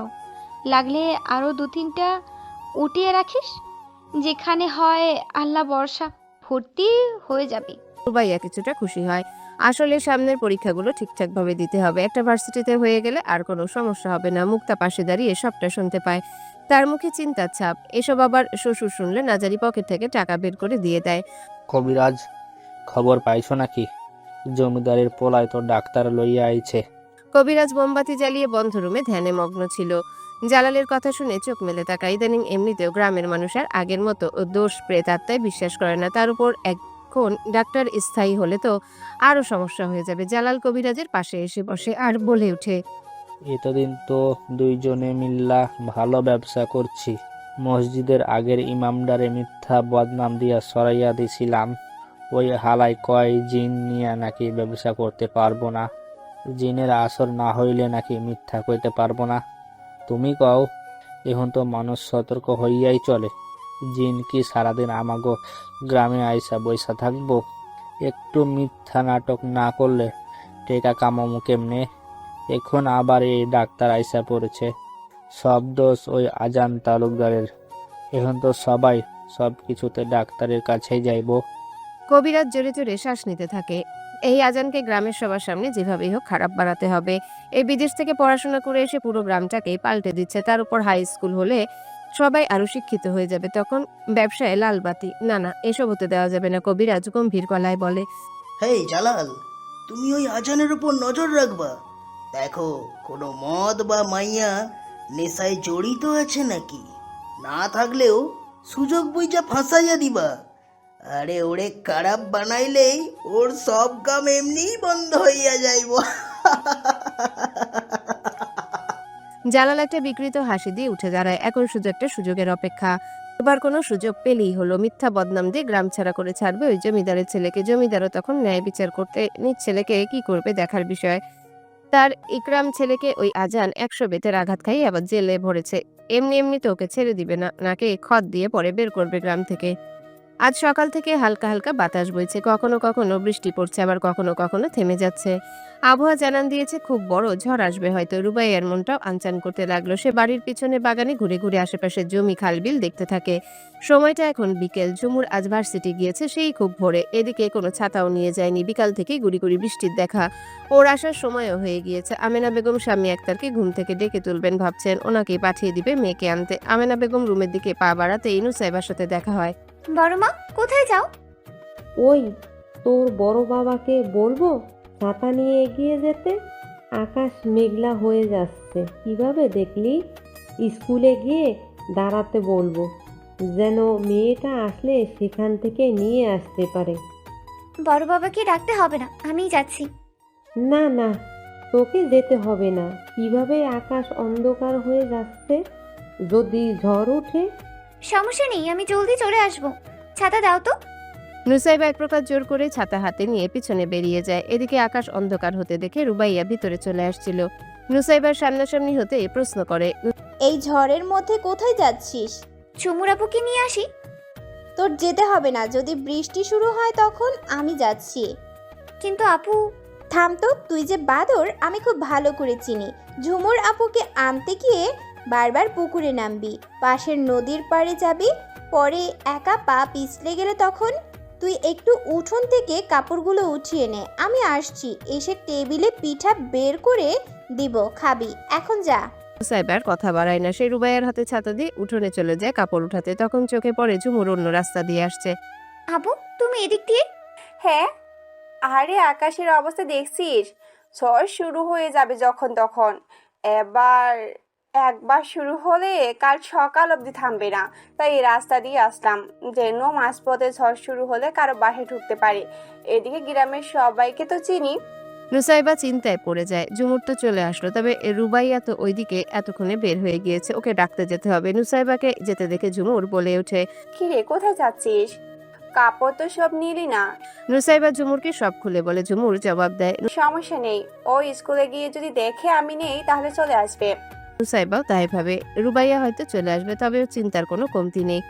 লাগলে আরও 2-3টা উঠিয়ে রাখিস, যেখানে হয় আল্লাহ ভরসা, ভর্তি হয়ে যাবে। রুবাইয়া কিছুটা খুশি হয়। আসলে সামনের পরীক্ষাগুলো ঠিকঠাকভাবে দিতে হবে। একটা ভার্সিটিতে হয়ে গেলে আর কোনো সমস্যা হবে না। মুক্তা পাশে দাঁড়িয়ে সবটা শুনতে পায়। তার মুখে চিন্তার ছাপ। এসব আবার শ্বশুর শুনলে নাজারি পকেট থেকে টাকা বের করে দিয়ে দেয়। কবিরাজ, খবর পাইছো নাকি? জমিদারের পোলায় তো ডাক্তার লইয়া আইছে। কবিরাজ মোমবাতি জ্বালিয়ে বন্ধ রুমে ধ্যানে মগ্ন ছিল। জালালের কথা শুনে চোখ মেলে তাকায়। ইদানিং এমনিতেও গ্রামের মানুষ আর আগের মতো দোষ প্রেতাত্মায় বিশ্বাস করে না। তার উপর এখন ডাক্তার স্থায়ী হলে তো আরো সমস্যা হয়ে যাবে। জালাল কবিরাজের পাশে এসে বসে আর বলে ওঠে, এতদিন তো দুইজনে মিল্লা ভালো ব্যবসা করছি। মসজিদের আগের ইমামদারে মিথ্যা বদনাম দিয়া সরাইয়া দিছিলাম। ওই হালাই কয় জিন নিয়ে নাকি ব্যবসা করতে পারবো না, জিনের আসর না হইলে নাকি মিথ্যা কইতে পারবো না। তুমি কও, এখন তো মানুষ সতর্ক হইয়াই চলে। জিন কি সারাদিন আমাগো গ্রামে আইসা বইসা থাকবো? একটু মিথ্যা নাটক না করলে টেকা কামামু কেমনে? এখন আবার এই ডাক্তার আইসা পড়েছে। সব দোষ ওই আজান তালুকদারের। এখন তো সবাই সব কিছুতে ডাক্তারের কাছেই যাইবো। কবিরাজ জোরে জোরে শ্বাস নিতে থাকে। এই আজানকে গ্রামের সবার সামনে যেভাবেই হোক খারাপ বানাতে হবে। এই বিদেশ থেকে পড়াশোনা করে এসে পুরো গ্রামটাকে পাল্টে দিচ্ছে, তার উপর হাই স্কুল হলে সবাই আরো শিক্ষিত হয়ে যাবে, তখন ব্যবসায় লাল বাতি। না না, এসব হতে দেওয়া যাবে না। কবিরাজ গম্ভীর গলায় বলে, হেই জালাল, তুমি ওই আজানের উপর নজর রাখবা। দেখো কোনো মদ বা মাইয়া নেশায় জড়িত আছে নাকি। না থাকলেও সুযোগ বুঝা ফাঁসাইয়া দিবা। আরে ওরে খারাপ বানাইলেই ওর সব কাম এমনিই বন্ধ হইয়া যাইব। জালাল একটা বিকৃত হাসি দিয়ে উঠে দাঁড়ায়। এখন শুধু একটা সুযোগের অপেক্ষা। এবার কোনো সুযোগ পেলেই হলো। মিথ্যা বদনাম দিয়ে গ্রাম ছাড়া করে ছাড়বে ওই জমিদারের ছেলেকে। জমিদারও তখন ন্যায় বিচার করতে নিজ ছেলেকে কি করবে দেখার বিষয়। তার ইকরাম ছেলেকে ওই আজান 100 বেতের আঘাত খাইয়ে আবার জেলে ভরেছে। এমনি এমনি তো ওকে ছেড়ে দিবে না, নাকে খত দিয়ে পরে বের করবে গ্রাম থেকে। আজ সকাল থেকে হালকা হালকা বাতাস বইছে, কখনো কখনো বৃষ্টি পড়ছে, আবার কখনো কখনো থেমে যাচ্ছে। আবহাওয়া জানান দিয়েছে খুব বড় ঝড় আসবে হয়তো। রুবাইয়ার মনটাও আনচান করতে লাগলো। সে বাড়ির পিছনে বাগানে ঘুরে ঘুরে আশেপাশে জমি খালবিল দেখতে থাকে। সময়টা এখন বিকেল। ঝুমুর আজ ভার্সিটি গিয়েছে সেই খুব ভোরে। এদিকে কোনো ছাতাও নিয়ে যায়নি। বিকাল থেকেই গুড়ি গুড়ি বৃষ্টির দেখা। ওর আসার সময়ও হয়ে গিয়েছে। আমেনা বেগম স্বামী আক্তারকে ঘুম থেকে ডেকে তুলবেন ভাবছেন, ওনাকেই পাঠিয়ে দিবে মেয়েকে আনতে। আমেনা বেগম রুমের দিকে পা বাড়াতে নুসাইবার সাথে দেখা হয়। বড় মা, কোথায় যাও? ওই তোর বড় বাবাকে বলবো ছাতা নিয়ে এগিয়ে যেতে। আকাশ মেঘলা হয়ে যাচ্ছে, কিভাবে দেখলি? স্কুলে গিয়ে দাঁড়াতে বলবো, যেন মেয়েটা আসলে সেখান থেকে নিয়ে আসতে পারে। বড় বাবাকে ডাকতে হবে না, আমিই যাচ্ছি। না না, তোকে যেতে হবে না। কিভাবে আকাশ অন্ধকার হয়ে যাচ্ছে, যদি ঝড় ওঠে? সমস্যা নেই, আমি জলদি চলে আসবো। ছাতা দাও তো। নুসাইবা এক প্রকার জোর করে ছাতা হাতে নিয়ে পিছনে বেরিয়ে যায়। এদিকে আকাশ অন্ধকার হতে দেখে রুবাইয়া ভিতরে চলে আসছিল। নুসাইবার সামনাসামনি হতে প্রশ্ন করে, এই ঝড়ের মধ্যে কোথায় যাচ্ছিস? চুমুর আপুকে নিয়ে আসি। তোর যেতে হবে না, যদি বৃষ্টি শুরু হয় তখন আমি যাচ্ছি। কিন্তু আপু। থাম তো, তুই যে বাদর আমি খুব ভালো করে চিনি। ঝুমুর আপুকে আনতে গিয়ে বারবার পুকুরে নামবি, পাশের নদীর পাড়ে যাবি, পরে একা পা পিছলে গেলে তখন তুই একটু উঠোন থেকে কাপড়গুলো উঠিয়ে নে, আমি আসছি। এসে টেবিলে পিঠা বের করে দিব, খাবি। এখন যা। নুসাইবার কথা বাড়ায় না। সে রুবাইয়ার হাতে ছাতা দিয়ে উঠোনে চলে যায় কাপড় উঠাতে। তখন চোখে পড়ে ঝুমুর অন্য রাস্তা দিয়ে আসছে। আপু, তুমি এদিক দিয়ে? হ্যাঁ। আরে আকাশের অবস্থা দেখছিস? ঝড় শুরু হয়ে যাবে যখন তখন। একবার শুরু হলে কাল সকাল অবধি থামবে না। তাই এই রাস্তা দিয়ে আসলাম, যেন মাঝপথে ঝড় শুরু হলে কারো বাসে ঢুকতে পারে। এদিকে গ্রামের সবাইকে তো চিনি। নুসাইবা চিন্তায় পড়ে যায়। ঝুমুর তো চলে আসলো, তবে রুবাইয়া তো ওইদিকে এতক্ষণে বের হয়ে গিয়েছে, ওকে ডাকতে যেতে হবে। নুসাইবাকে যেতে দেখে ঝুমুর বলে ওঠে, কিরে কোথায় যাচ্ছিস? কাপড় তো সব নিলি না? নুসাইবা ঝুমুরকে সব খুলে বলে। ঝুমুর জবাব দেয়, সমস্যা নেই, ও স্কুলে গিয়ে যদি দেখে আমি নেই তাহলে চলে আসবে। নুসাইবাও তাই ভাবে। রুবাইয়া হয়তো চলে আসবে, তবে ওর চিন্তার কোনো কমতি নেই।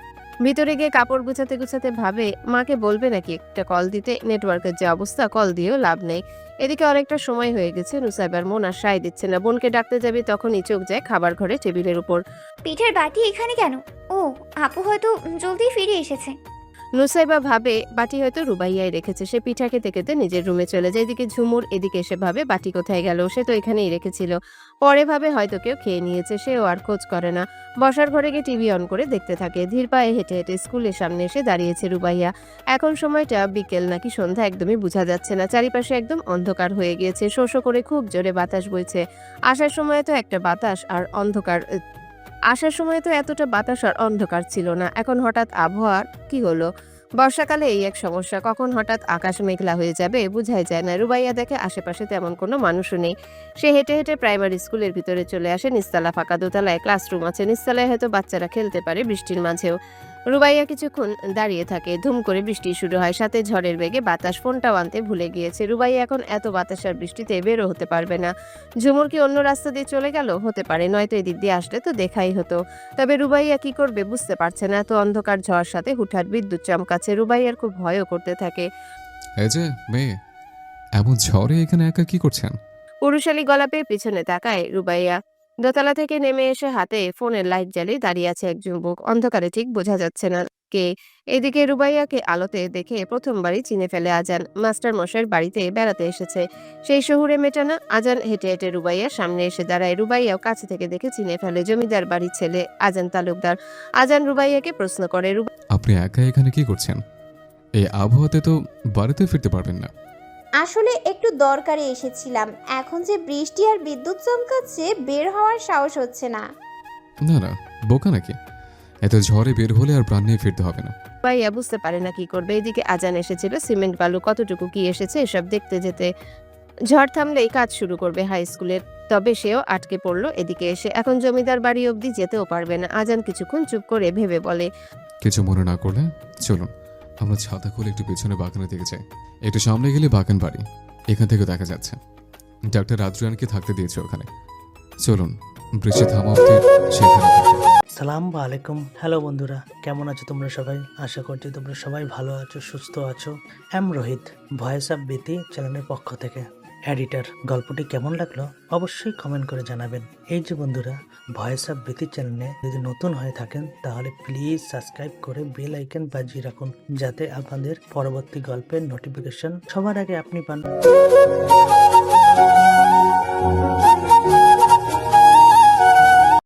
ভিতরে গিয়ে কাপড় গুছাতে গুছাতে ভাবে, মাকে বলবে নাকি একটা কল দিতে। নেটওয়ার্কের যে অবস্থা, কল দিয়েও লাভ নেই। এদিকে অনেকটা সময় হয়ে গেছে। নুসাইবার মন আর সায় দিচ্ছে না। বোনকে ডাকতে যাবে, তখনই চোখ যায় খাবার ঘরে টেবিলের উপর। পিঠের বাটি এখানে কেন? ও, আপু হয়তো জলদি ফিরে এসেছে। নুসাইবা ভাবে বাটি হয়তো রুবাইয়াই রেখেছে। সে পিঠা খেতে খেতে নিজের রুমে চলে যায়। এদিকে ঝুমুর এদিকে এসে ভাবে বাটি কোথায় গেল, সে তো এখানেই রেখেছিল। পরে ভাবে হয়তো কেউ খেয়ে নিয়েছে, সেও আর খোঁজ করে না। বসার ঘরে গিয়ে টিভি অন করে দেখতে থাকে। ধীর পায়ে হেঁটে হেঁটে স্কুলের সামনে এসে দাঁড়িয়েছে রুবাইয়া। এখন সময়টা বিকেল নাকি সন্ধ্যা একদমই বোঝা যাচ্ছে না। চারিপাশে একদম অন্ধকার হয়ে গিয়েছে। শো শো করে খুব জোরে বাতাস বইছে। আসার সময় তো এতটা বাতাস আর অন্ধকার ছিল না। এখন হঠাৎ আবহাওয়ার কি হলো? বর্ষাকালে এই এক সমস্যা, কখন হঠাৎ আকাশ মেঘলা হয়ে যাবে বোঝাই যায় না। রুবাইয়া দেখে আশেপাশে তেমন কোনো মানুষও নেই। সে হেঁটে হেঁটে প্রাইমারি স্কুলের ভিতরে চলে আসে। নিচতলা ফাঁকা, দোতলায় ক্লাসরুম আছে। নিচতলায় হয়তো বাচ্চারা খেলতে পারে বৃষ্টির মাঝেও। রুবাইয়া কিছুক্ষণ দাঁড়িয়ে থাকে। ধুম করে বৃষ্টি শুরু হয়, সাথে ঝড়ের বেগে বাতাস। ফোনটাও আনতে ভুলে গিয়েছে। রুবাইয়া এখন এত বাতাস আর বৃষ্টিতে বেরো হতে পারবে না। ঝুমুর কি অন্য রাস্তা দিয়ে চলে গেল? হতে পারে, নয়তো এদিক দিয়ে আসলে তো দেখাই হতো। তবে রুবাইয়া কি করবে বুঝতে পারছে না। এত অন্ধকার, ঝড়, সাথে হুটহাট বিদ্যুৎ চমকাচ্ছে। রুবাইয়ার খুব ভয়ও করতে থাকে। এই যে মেয়ে, এমন ঝড়ে এখানে একা কি করছেন? পুরুষালী গলা পেয়ে পিছনে তাকায় রুবাইয়া। দোতলা থেকে নেমে এসে হাতে ফোনের লাইট জ্বালিয়ে দাঁড়িয়ে আছে এক যুবক। অন্ধকারে ঠিক বোঝা যাচ্ছে না কে। এদিকে রুবাইয়াকে আলোতে দেখে প্রথমবারই চিনে ফেলে আজান। মাস্টার মশাইয়ের বাড়িতে বেড়াতে এসেছে। সেই শহুরে মেটানা আজান হেঁটে হেঁটে রুবাইয়ার সামনে এসে দাঁড়ায়। রুবাইয়াও কাছে থেকে দেখে চিনে ফেলে। জমিদার বাড়ির ছেলে আজান তালুকদার। আজান রুবাইয়াকে প্রশ্ন করে, আপনি একা এখানে কি করছেন? এই আবহাওয়াতে তো বাড়িতে ফিরতে পারবেন না। আসলে একটু দরকারে এসেছিলাম। এখন যে বৃষ্টি আর বিদ্যুৎ চমকাচ্ছে, বের হওয়ার সাহস হচ্ছে না। না না, বোকা নাকি? এত ঝড়ে বের হলে আর প্রাণ নিয়ে ফিরতে হবে না। রুবাইয়া বুঝতে পারে না কি করবে। এদিকে আজান এসেছিল সিমেন্ট বালু কতটুকু কি এসেছে এসব দেখতে যেতে। ঝড় থামলেই কাজ শুরু করবে হাই স্কুলের। তবে সেও আটকে পড়লো এদিকে এসে। এখন জমিদার বাড়ি অবধি যেতেও পারবে না। আজান কিছুক্ষণ চুপ করে ভেবে বলে, কিছু মনে না করলে চলুন আমরা ছাতা খুলে একটু পেছনে বাগানের দিকে যাই। একটু সামনে গেলে বাগান বাড়ি, এখান থেকে দেখা যাচ্ছে। ডাক্তার রাজরানকে থাকতে দিয়েছে ওখানে। চলুন বৃষ্টি থামা অবধি সেখানে থাকি। সালাম আলাইকুম। হ্যালো বন্ধুরা, কেমন আছো তোমরা সবাই? আশা করছি তোমরা সবাই ভালো আছো, সুস্থ আছো। রোহিত, ভয়েস অফ বিতি চ্যানেলের পক্ষ থেকে এডিটর। গল্পটি কেমন লাগলো অবশ্যই কমেন্ট করে জানাবেন। এই যে বন্ধুরা, ভয়েস অফ বিতি চ্যানেলে যদি নতুন হয়ে থাকেন তাহলে প্লিজ সাবস্ক্রাইব করে বেল আইকন বাজিয়ে রাখুন, যাতে আপনাদের পরবর্তী গল্পের নোটিফিকেশন সবার আগে আপনি পান।